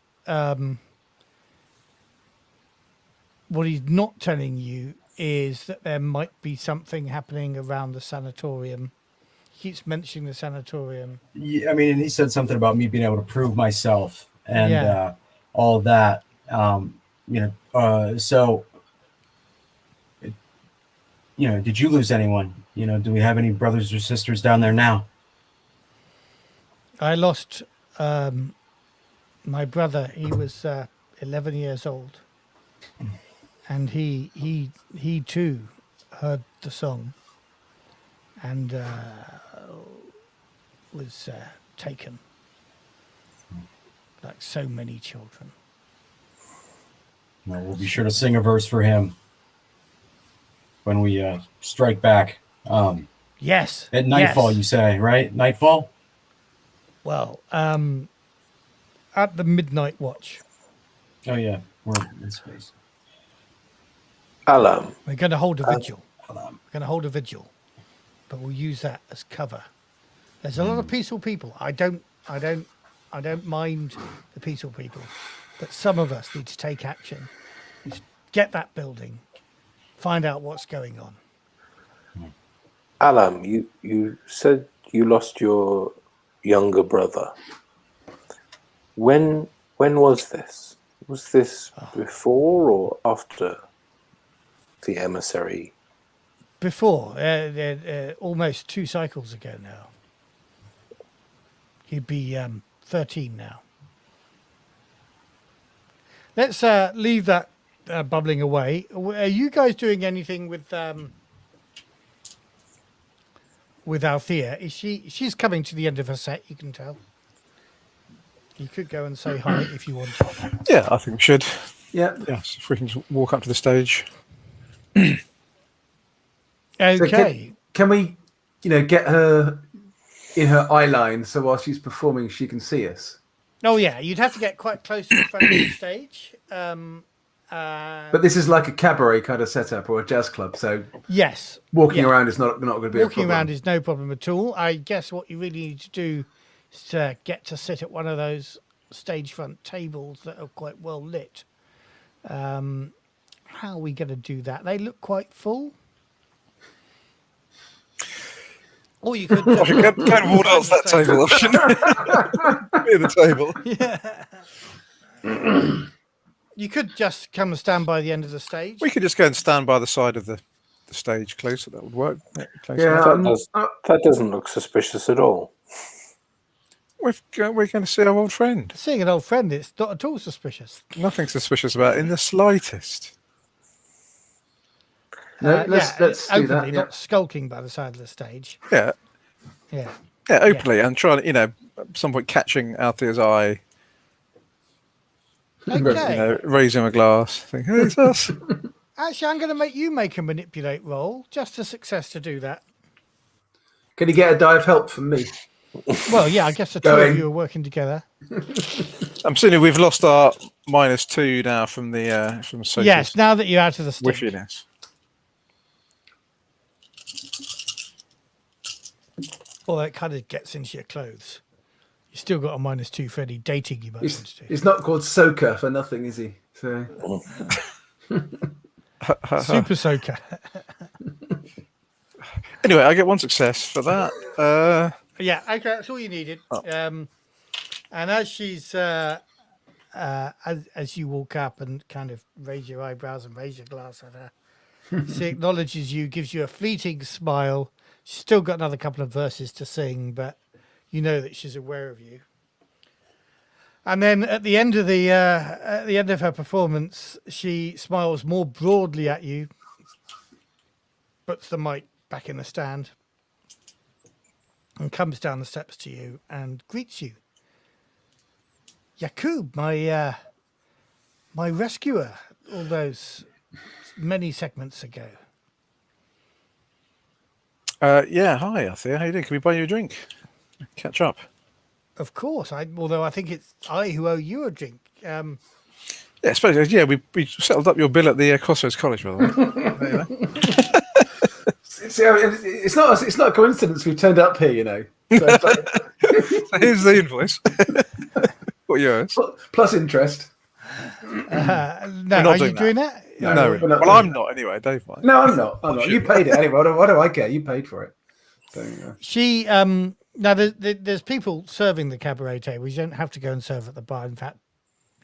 what he's not telling you is that there might be something happening around the sanatorium. He keeps mentioning the sanatorium. Yeah, I mean, and he said something about me being able to prove myself and all of that. So, did you lose anyone? Do we have any brothers or sisters down there now? I lost my brother. He was 11 years old, and he too heard the song and was taken, like so many children. Well, we'll be sure to sing a verse for him when we strike back. Yes. At nightfall, you say, right? Nightfall? Well, at the midnight watch. Oh, yeah. We're in space. Alam. We're going to hold a vigil. We're going to hold a vigil, but we'll use that as cover. There's a lot of peaceful people. I don't mind the peaceful people, but some of us need to take action. Just get that building, find out what's going on. Alam, you said you lost your younger brother. When was this? Was this before or after the emissary? Before, almost 2 cycles ago now. He'd be 13 now. Let's leave that bubbling away. Are you guys doing anything with Althea? Is she's coming to the end of her set, you can tell. You could go and say hi if you want to. Yeah, I think we should. Yeah. Yes, if we can just walk up to the stage. Okay. So can we, get her in her eye line so while she's performing, she can see us? Oh, yeah. You'd have to get quite close to the front of the stage. But this is like a cabaret kind of setup or a jazz club. So yes, walking around is not going to be a problem. Walking around is no problem at all. I guess what you really need to do is to get to sit at one of those stage front tables that are quite well lit. How are we going to do that? They look quite full. Or you could I can wall dance that table option. Near the table. Yeah. You could just come and stand by the end of the stage. We could just go and stand by the side of the stage closer. That would work. That doesn't look suspicious at all. We're going to see our old friend. Seeing an old friend, it's not at all suspicious. Nothing suspicious about it in the slightest. No, let's do that. Yeah. Not skulking by the side of the stage. Yeah. Yeah. Yeah, openly and trying to, at some point catching Althea's eye. Okay. Raising a glass. Think, hey, it's us. Actually, I'm going to make you make a manipulate roll. Just a success to do that. Can you get a die of help from me? Well, yeah, I guess the two of you are working together. I'm assuming we've lost our -2 now from the social. Yes, now that you're out of the stick. Wishiness. Well, that kind of gets into your clothes. You still got a -2 for any dating you might want to do. He's not called Soaker for nothing, is he? So. Super Soaker. Anyway, I get 1 success for that. Yeah, okay, that's all you needed. Oh. And as she's as you walk up and kind of raise your eyebrows and raise your glass at her, she acknowledges you, gives you a fleeting smile. She's still got another couple of verses to sing, but you know that she's aware of you. And then at the end of her performance, she smiles more broadly at you, puts the mic back in the stand, and comes down the steps to you and greets you. Yaqub, my rescuer, all those many segments ago. Yeah, hi, Althea. How you doing? Can we buy you a drink? Catch up. Of course, although I think it's I who owe you a drink. Yeah, I suppose. Yeah, we settled up your bill at the Crossroads College, by the way. It's not a coincidence we've turned up here, you know. So Here's the invoice. What yours? Plus interest. No, are you doing that? No, well, I'm not anyway. Dave might. No, I'm not. You paid it anyway. What do I care? You paid for it. So, She now there's people serving the cabaret table. You don't have to go and serve at the bar. In fact,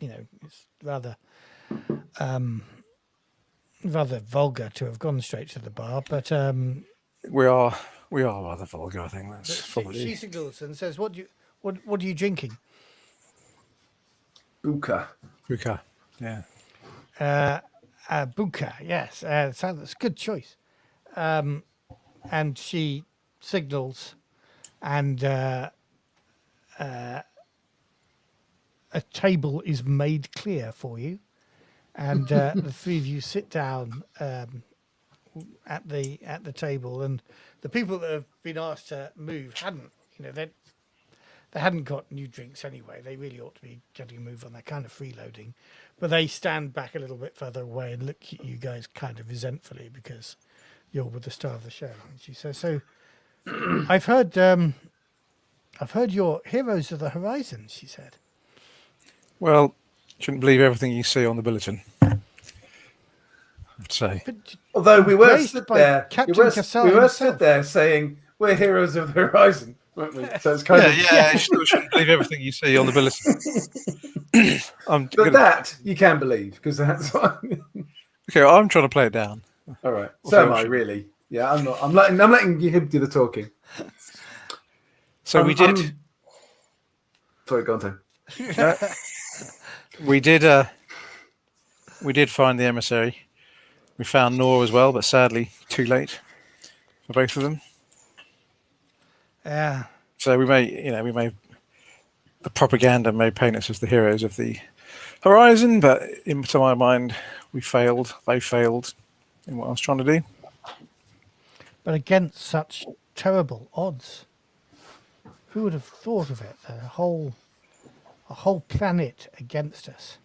you know, it's rather vulgar to have gone straight to the bar. But we are rather vulgar. I think that's probably. She signals and says, "What are you drinking?" Buka. Yeah. Buka, yes, that's a good choice. And she signals, and a table is made clear for you, and the three of you sit down at the table, and the people that have been asked to move hadn't, they hadn't got new drinks anyway. They really ought to be getting a move on. They're kind of freeloading. But they stand back a little bit further away and look at you guys kind of resentfully because you're with the star of the show. And she says, "So I've heard you're heroes of the horizon," she said. Well, shouldn't believe everything you see on the bulletin. I'd say. Although we were Graced stood by there, Captain Cassell we were himself. stood there saying we're heroes of the horizon, weren't we? So it's kind of You still shouldn't believe everything you see on the bulletin. But that you can believe because that's what. Okay, I'm trying to play it down. All right, so am I really? Yeah, I'm not. I'm letting him do the talking. So we did. Sorry, go on, Tim. We did find the emissary. We found Nor as well, but sadly too late for both of them. Yeah. So the propaganda may paint us as the heroes of the horizon, but to my mind, we failed. They failed in what I was trying to do. But against such terrible odds, who would have thought of it? A whole planet against us.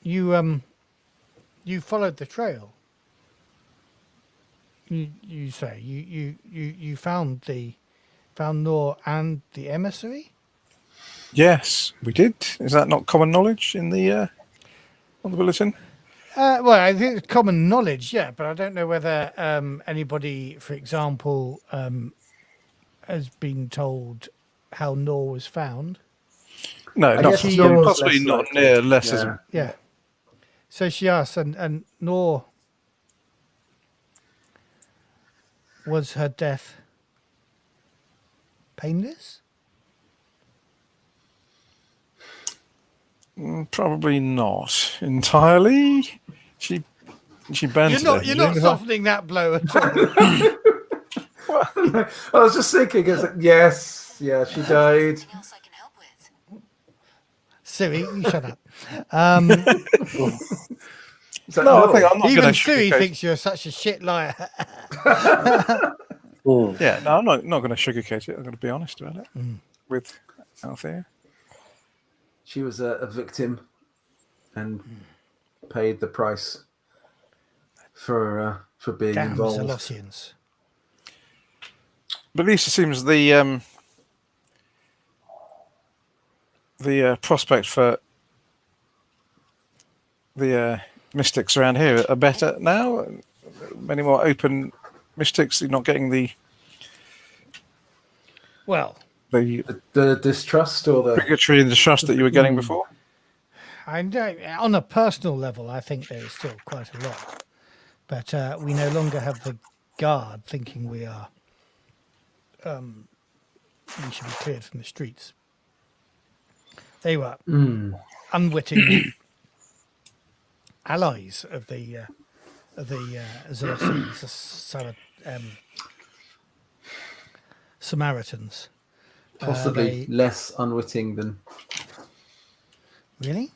You followed the trail. You say you found Nor and the emissary. Yes, we did. Is that not common knowledge in the on the bulletin? Well, I think it's common knowledge, yeah, but I don't know whether anybody, for example, has been told how Nor was found. No, possibly not near Lesser. Yeah. So she asked, and Nor, was her death painless? Probably not entirely. She bent. You're not softening that blow at all. I was just thinking, yes, she died. Siri, you shut up. I think I'm not even Siri thinks you're such a shit liar. Yeah, no, I'm not going to sugarcoat it. I'm going to be honest about it with Althea. She was a victim and paid the price for being Damn involved. Zelosians. But at least it seems the prospect for the mystics around here are better now. Many more open mystics. You're not getting the distrust or the bigotry and distrust that you were getting before. I know, on a personal level, I think there is still quite a lot, but we no longer have the guard thinking we are. We should be cleared from the streets. They were unwitting allies of the Xerxes, Samaritans. Possibly less unwitting than. Really?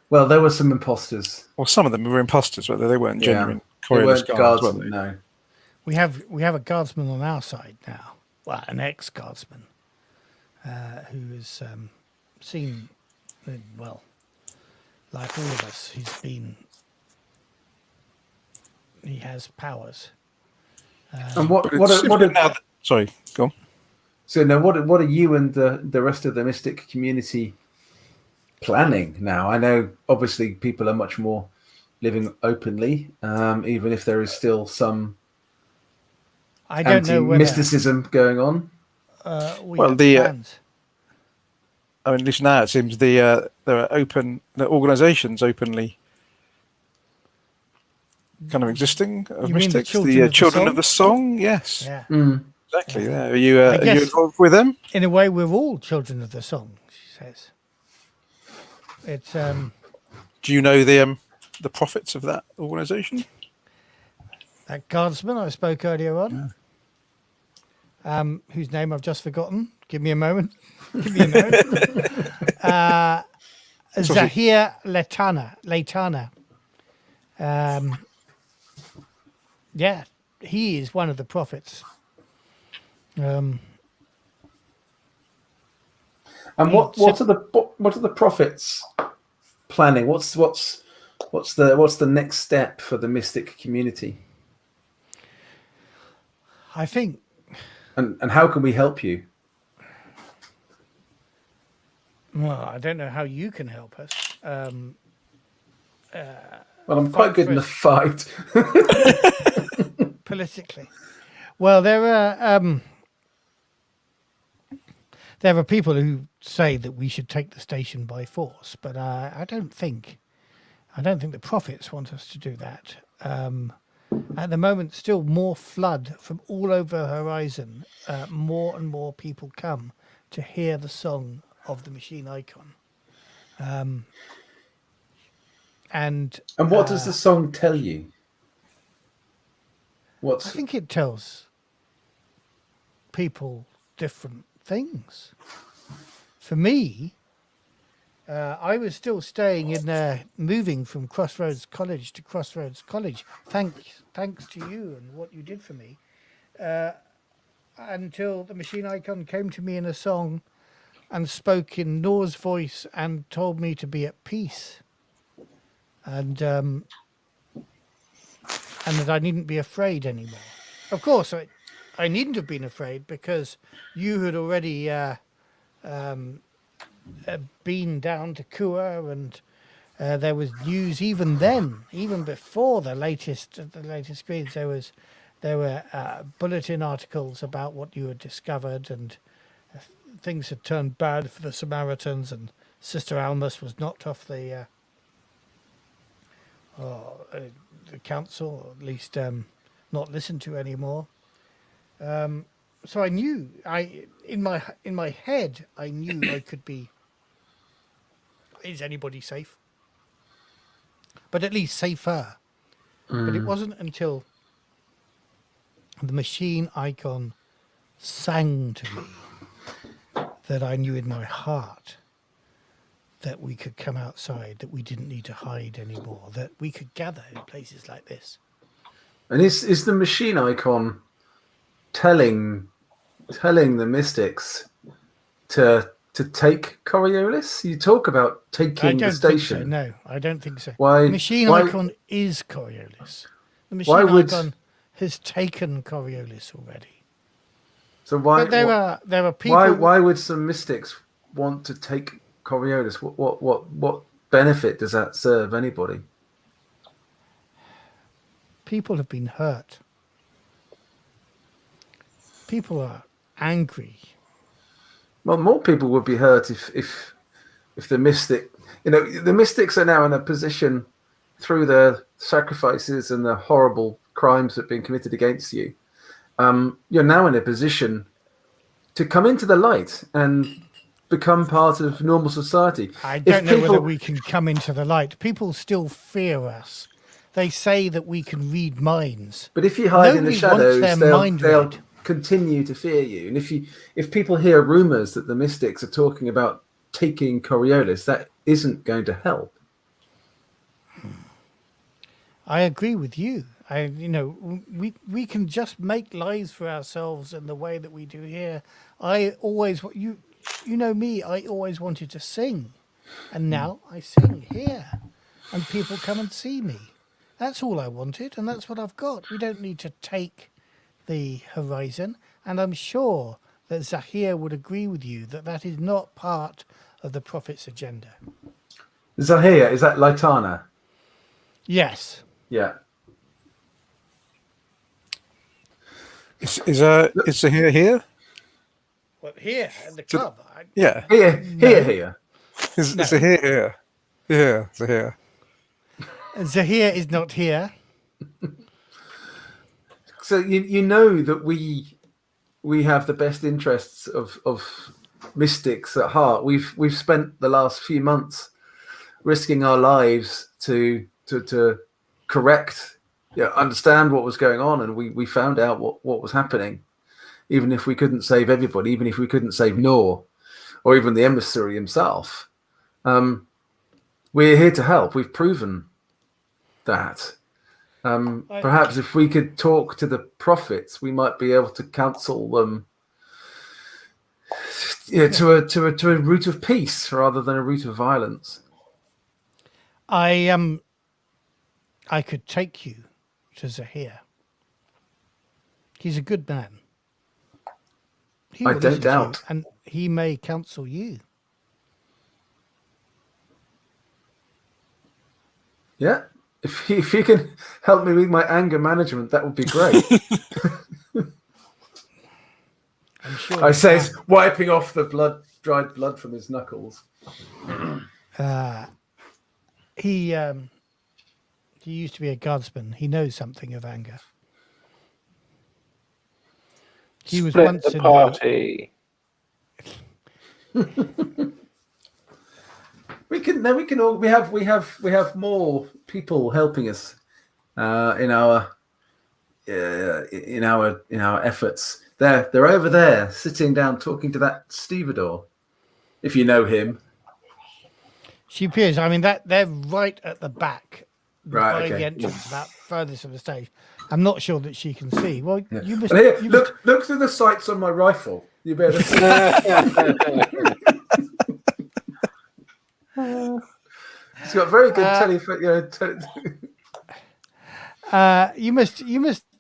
Well, there were some imposters. Well, some of them were imposters, whether they weren't genuine They Coriolis weren't guards. guardsmen, no. We have a guardsman on our side now. Well, an ex-guardsman who has seen, well, like all of us, he has powers. And sorry, go on. So now, what are you and the rest of the mystic community planning now? I know, obviously, people are much more living openly, even if there is still some mysticism going on. Well, plans. I mean, at least now it seems there are the organisations openly kind of existing of mystics. The Children of the Song, yes. Yeah. Exactly. Yeah. Are you involved with them? In a way, we're all children of the song, she says. It's. Do you know the prophets of that organisation? That guardsman I spoke earlier on, whose name I've just forgotten. Give me a moment. Zahir Leitana. Yeah, he is one of the prophets. And what are the prophets planning? What's the next step for the mystic community? I think. And how can we help you? Well, I don't know how you can help us. Well, I'm quite good in the fight. Politically. Well, there are people who say that we should take the station by force, but I don't think the prophets want us to do that. At the moment, still more flood from all over the horizon. More and more people come to hear the song of the machine icon. And what does the song tell you? I think it tells people different things. For me, I was still staying in there, moving from Crossroads College to Crossroads College, thanks to you and what you did for me, until the machine icon came to me in a song and spoke in Noah's voice and told me to be at peace. And that I needn't be afraid anymore. Of course, I needn't have been afraid because you had already been down to Kua, and there was news even then, even before the latest screens. There were bulletin articles about what you had discovered, and things had turned bad for the Samaritans, and Sister Almas was knocked off the council, or at least not listened to anymore. So I knew, in my head, I knew I could be. Is anybody safe? But at least safer. But it wasn't until the machine icon sang to me that I knew in my heart that we could come outside, that we didn't need to hide anymore, that we could gather in places like this. And is the machine icon telling the mystics to take Coriolis? You talk about taking the station. Think so. No, I don't think so. Why? The machine icon is Coriolis. The machine icon has taken Coriolis already. So why? But there are people. Why would some mystics want to take Coriolis? What benefit does that serve anybody? People have been hurt. People are angry. Well, more people would be hurt if the mystic, the mystics are now in a position through their sacrifices and the horrible crimes that have been committed against you. You're now in a position to come into the light and become part of normal society. I don't know whether we can come into the light. People still fear us. They say that we can read minds. But if you hide in the shadows, they'll continue to fear you. And if people hear rumors that the mystics are talking about taking Coriolis, that isn't going to help. I agree with you. We can just make lives for ourselves in the way that we do here. You know me, I always wanted to sing, and now I sing here, and people come and see me. That's all I wanted, and that's what I've got. We don't need to take the horizon, and I'm sure that Zahir would agree with you that that is not part of the Prophet's agenda. Zahir, is that Laitana? Yes. Yeah. Is Zahir here? Well, here at the club. Yeah. Here. Is Zahir here? Yeah, Zahir. Zahir is not here. So you know that we have the best interests of mystics at heart. We've spent the last few months risking our lives to correct, understand what was going on, and we found out what was happening. Even if we couldn't save everybody, even if we couldn't save Noor, or even the emissary himself, we're here to help. We've proven that. Perhaps if we could talk to the prophets, we might be able to counsel them to a route of peace rather than a route of violence. I could take you to Zahir. He's a good man. I don't doubt. And he may counsel you. Yeah. If you can help me with my anger management, that would be great. I'm sure I say, wiping off the dried blood from his knuckles. He used to be a guardsman. He knows something of anger. He was once the party. We have more people helping us in our efforts. They're over there sitting down talking to that stevedore, if you know him. She appears. I mean, they're right at the back, right? Okay. The entrance, about furthest of the stage. I'm not sure that she can see. Well, yeah. you must look through the sights on my rifle. You better. It's got very good telephone. You must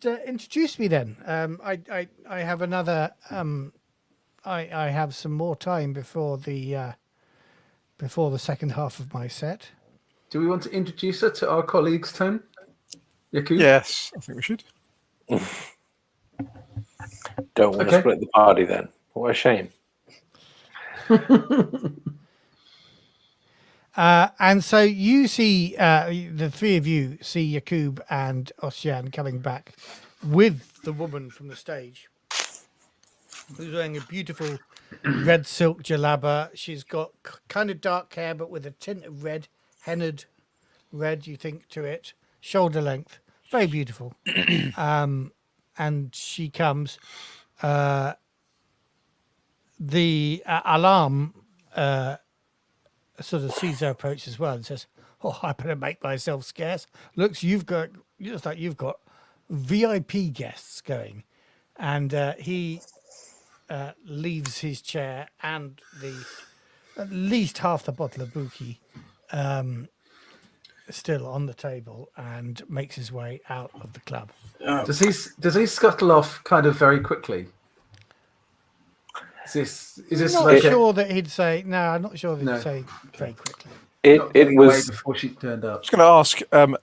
introduce me then. I have another. I have some more time before the second half of my set. Do we want to introduce her to our colleagues, Tone? Yaqub? Yes, I think we should. Don't want to split the party then. What a shame. And so you see, the three of you see Yaqub and Oshian coming back with the woman from the stage, who's wearing a beautiful red silk jalaba. She's got kind of dark hair, but with a tint of red, hennaed red, you think, to it. Shoulder length, very beautiful. And she comes. The alarm sort of sees her approach as well and says, "Oh, I better make myself scarce. Looks like you've got VIP guests going." And he leaves his chair and at least half the bottle of Buki still on the table and makes his way out of the club. Does he scuttle off kind of very quickly? Is this I'm not sure that he'd say no. I'm not sure that he'd say very quickly. It was before she turned up. I was going to ask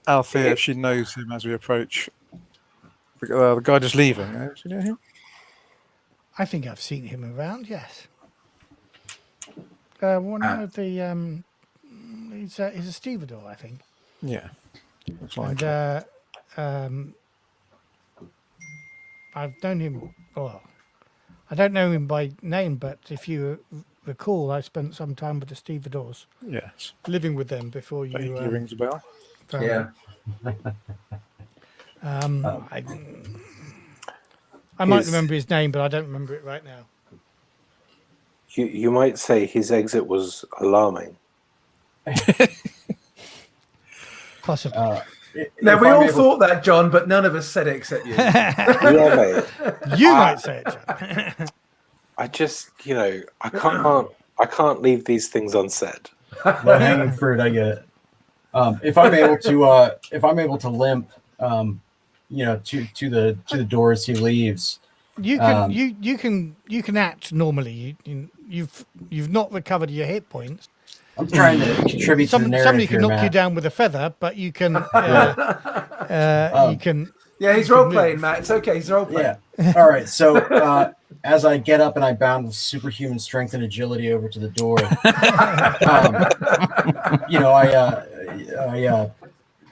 Althea if she knows him as we approach. The guy just leaving. Do you know him? I think I've seen him around. Yes. One of the he's a stevedore, I think. Yeah. Looks like And I've known him. Well, I don't know him by name, but if you recall, I spent some time with the stevedores, Yes. living with them before you. Vaguely rings a bell. found Yeah. I might remember his name, but I don't remember it right now. You might say his exit was alarming. Possibly. Now, we all thought that, John, but none of us said it except you. Yeah, mate. You might say it, John. I just, I can't leave these things unsaid. Low hanging fruit, I get it. If I'm able to limp, to the door as he leaves. You can act normally. You've not recovered your hit points. I'm trying to contribute to the narrative. Somebody can here, knock Matt. you down with a feather, but you can. You can. Yeah, he's role playing, Matt. It's okay. He's role playing. Yeah. All right. So as I get up and I bound with superhuman strength and agility over to the door,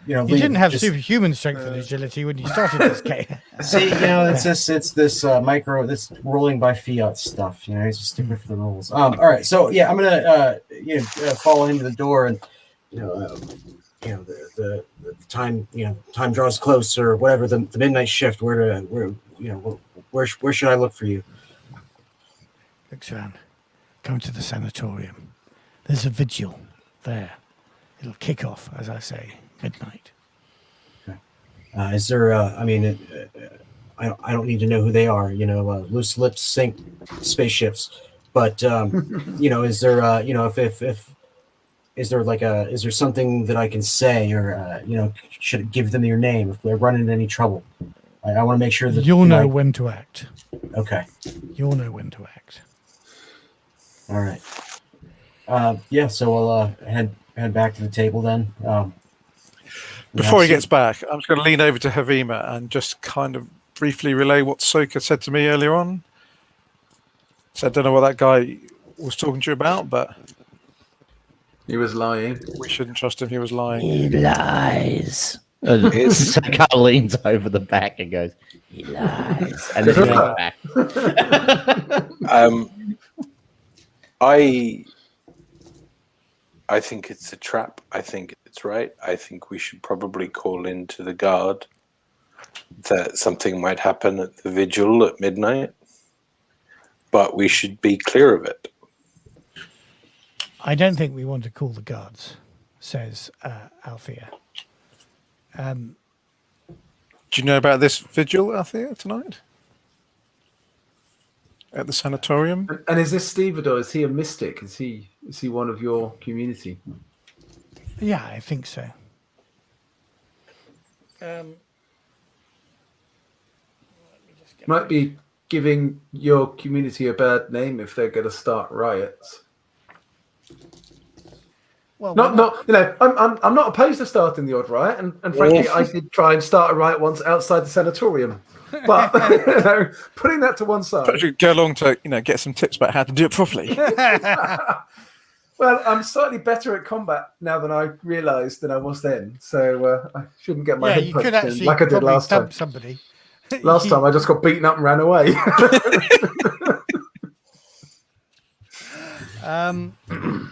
You didn't have superhuman strength and agility when you started this game. See, it's this rolling by fiat stuff. He's just stupid for the rules. All right, so yeah, I'm gonna fall into the door, and the time time draws close, or whatever the midnight shift. Where should I look for you? Looks around. Come to the sanatorium. There's a vigil there. It'll kick off, as I say, midnight. Okay. Is there? I don't need to know who they are. Loose lips sink spaceships. But is there? Is there something that I can say, or should it give them your name if they're running into any trouble? I want to make sure that you'll know when to act. Okay. You'll know when to act. All right. So we'll head back to the table then. Before he gets back, I'm just going to lean over to Havima and just kind of briefly relay what Soka said to me earlier on. So I don't know what that guy was talking to you about, but he was lying. We shouldn't trust him. He was lying. He lies. Soka leans over the back and goes, "He lies," and then he goes back. I think it's a trap. I think it's right. I think we should probably call in to the guard that something might happen at the vigil at midnight, but we should be clear of it. I don't think we want to call the guards, says Althea. Do you know about this vigil, Althea, tonight? At the sanatorium? And is this stevedore? Is he a mystic? Is he one of your community? Yeah, I think so. Might be giving your community a bad name if they're going to start riots. Well, I'm not opposed to starting the odd riot, and frankly, I did try and start a riot once outside the sanatorium. But putting that to one side, Perhaps you could go along to get some tips about how to do it properly. Well, I'm slightly better at combat now than I realised than I was then, so I shouldn't get my head punched in like I did last time. Somebody. Last time I just got beaten up and ran away.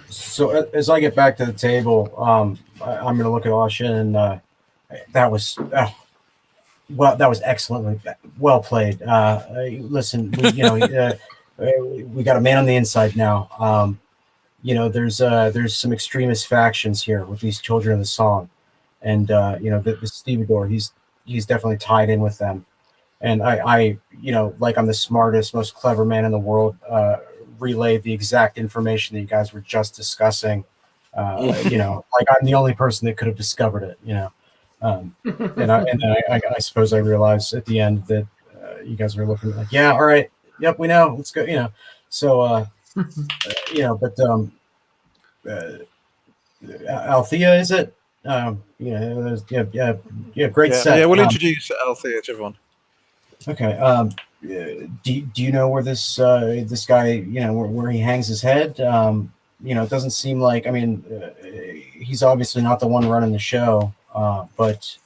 So as I get back to the table, I'm going to look at Oshian, and that was excellently well played. Listen, we got a man on the inside now. There's some extremist factions here with these children of the song, and the stevedore, he's definitely tied in with them. And I like I'm the smartest, most clever man in the world. Relay the exact information that you guys were just discussing. Like I'm the only person that could have discovered it. And I suppose I realized at the end that you guys were looking like, yeah, all right, yep, we know, let's go. So Althea, is it? Great set. Yeah, we'll introduce Althea to everyone. Okay. Do you know where this guy, where he hangs his head? It doesn't seem like, he's obviously not the one running the show, but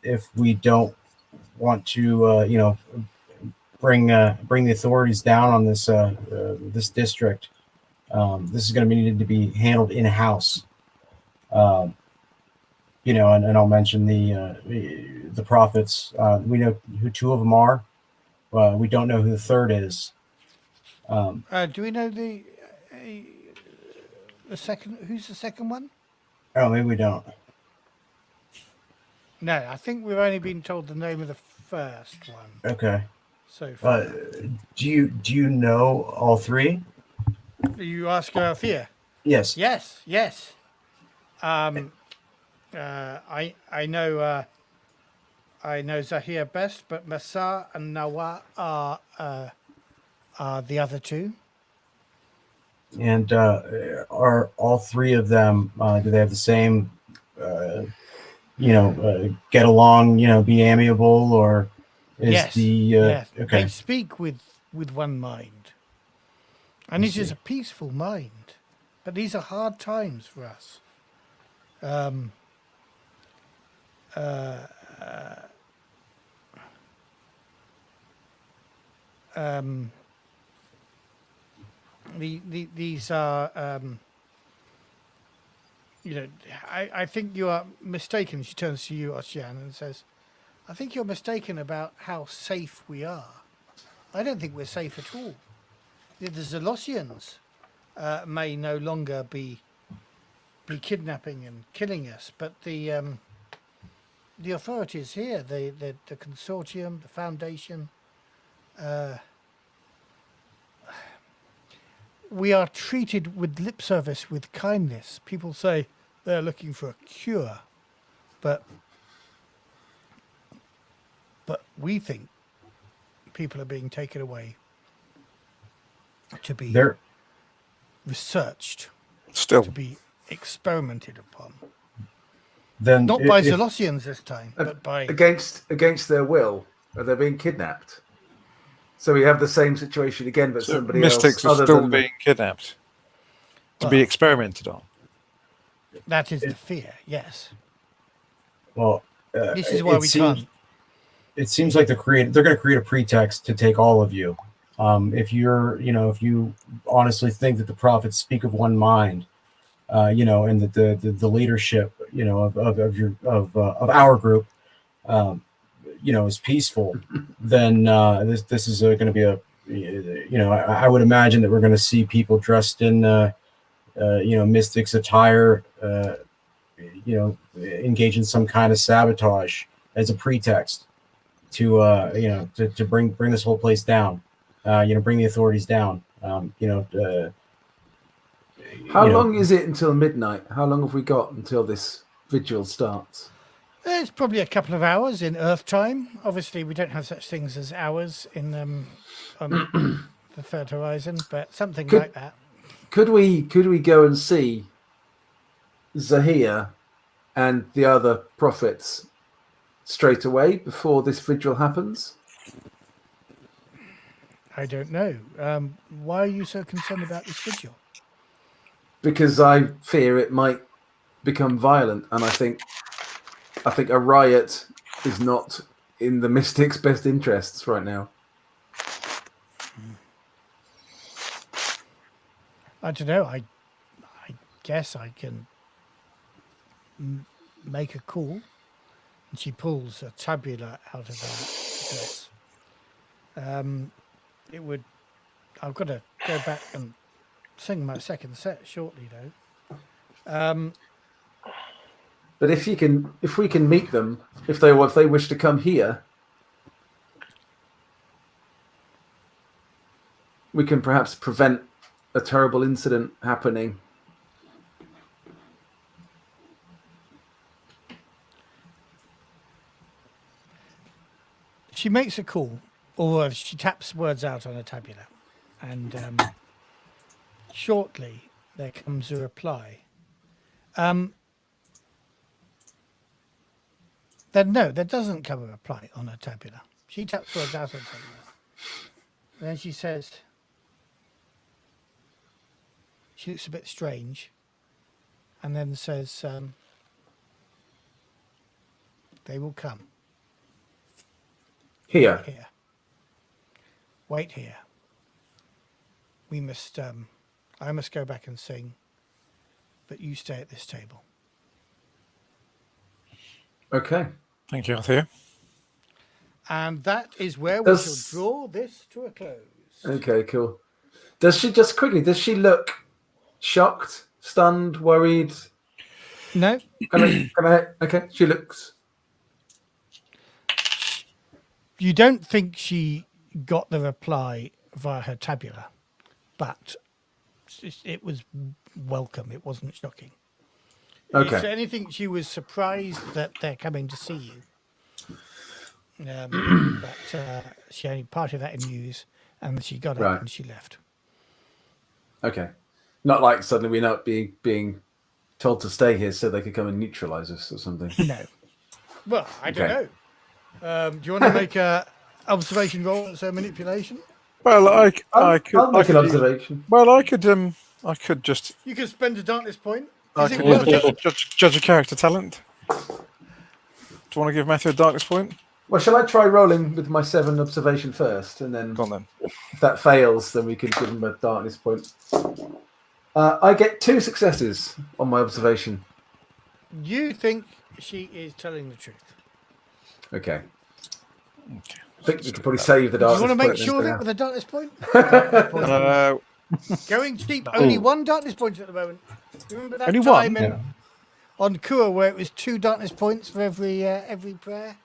if we don't want to, bring the authorities down on this district, This is going to need to be handled in house. And I'll mention the prophets. We know who two of them are. We don't know who the third is. Do we know the second? Who's the second one? Oh, maybe we don't. No, I think we've only been told the name of the first one. Okay. So far. Do you know all three? Are you asking Althea? Yes. Yes. I know Zahir best, but Masa and Nawa are the other two. And are all three of them? Do they have the same? Get along. Be amiable, or is yes. Okay? They speak with one mind, and it is a peaceful mind. But these are hard times for us. These are, I think you are mistaken. She turns to you, Oshian, and says, I think you're mistaken about how safe we are. I don't think we're safe at all. The Zalosians may no longer be kidnapping and killing us, but the authorities here, the consortium, the foundation, we are treated with lip service, with kindness. People say they're looking for a cure, but we think people are being taken away to be researched, Still, to be experimented upon. Then Not by Zalosians this time, but by against their will. They're being kidnapped. So we have the same situation again, but somebody mystics else are still being kidnapped to be experimented on. That is the fear, yes. Well, this is why we can't. It seems like they're going to create a pretext to take all of you. If you honestly think that the prophets speak of one mind, and that the leadership, of our group, is peaceful, then this is going to be I would imagine that we're going to see people dressed in mystics attire, engage in some kind of sabotage as a pretext to bring this whole place down, bring the authorities down. How long is it until midnight? How long have we got until this vigil starts? It's probably a couple of hours in Earth time. Obviously, we don't have such things as hours in on the third horizon, but something like that. Could we go and see Zahir and the other prophets straight away before this vigil happens? I don't know. Why are you so concerned about this vigil? Because I fear it might become violent, and I think a riot is not in the mystics' best interests right now. I don't know. I guess I can make a call. And she pulls a tabula out of her dress. I've got to go back and sing my second set shortly, though. But if we can meet them, if they wish to come here, we can perhaps prevent a terrible incident happening. She makes a call, or she taps words out on a tabula, and shortly there comes a reply. There doesn't come a reply on her tabula. She taps words out on tabula. And then she says, she looks a bit strange, and then says, they will come. Here. Wait here. We must I must go back and sing, but you stay at this table. Okay. Thank you, Althea. And that is where we shall draw this to a close. Okay, cool. Does she look shocked, stunned, worried? No. Okay, she looks. You don't think she got the reply via her tabula, but it was welcome. It wasn't shocking. Okay. If anything, she was surprised that they're coming to see you. But she only parted that in news, and she got up and she left. Okay. Not like suddenly we're not being told to stay here so they could come and neutralize us or something. No. Well, I don't know. Do you want to make a observation roll as a manipulation? Well, I could. I'll make an observation. Well, I could just. You can spend a darkness point. I could judge a character talent. Do you want to give Matthew a darkness point? Well, shall I try rolling with my 7 observation first, and then, Go on then. If that fails, then we can give him a darkness point. I get 2 successes on my observation. You think she is telling the truth? Okay. I think we could probably save the darkness point. You want to make sure of it with a darkness point? Going cheap, only 1 darkness point at the moment. Remember that Only time one? on Kua where it was 2 darkness points for every prayer?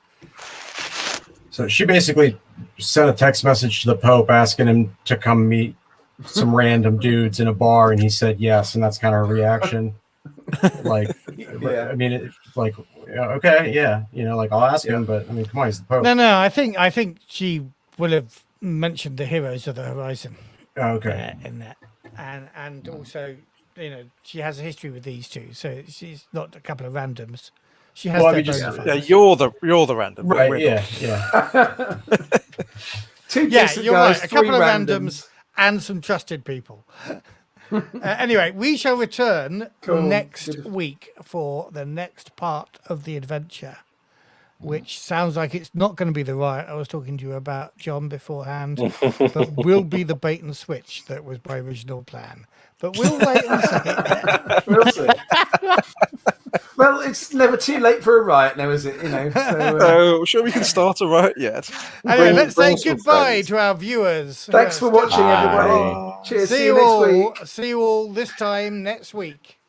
So she basically sent a text message to the Pope asking him to come meet some random dudes in a bar, and he said yes, and that's kind of her reaction. Like, I mean, okay, yeah, like I'll ask him, but I mean, come on, he's the Pope. No, I think she will have mentioned the heroes of the horizon. Okay. In that, and also, she has a history with these two, so she's not a couple of randoms. She has you're the random, right? Yeah. 2 you're guys, right. A couple 3 of randoms and some trusted people. Anyway, we shall return next week for the next part of the adventure, which sounds like it's not going to be the riot I was talking to you about, John, beforehand, but will be the bait and switch that was my original plan. But we'll wait and see. We'll see. Well, it's never too late for a riot now, is it? So, sure we can start a riot yet. Anyway, let's say goodbye to our viewers. Thanks for watching, everybody. Cheers. See you all this time next week.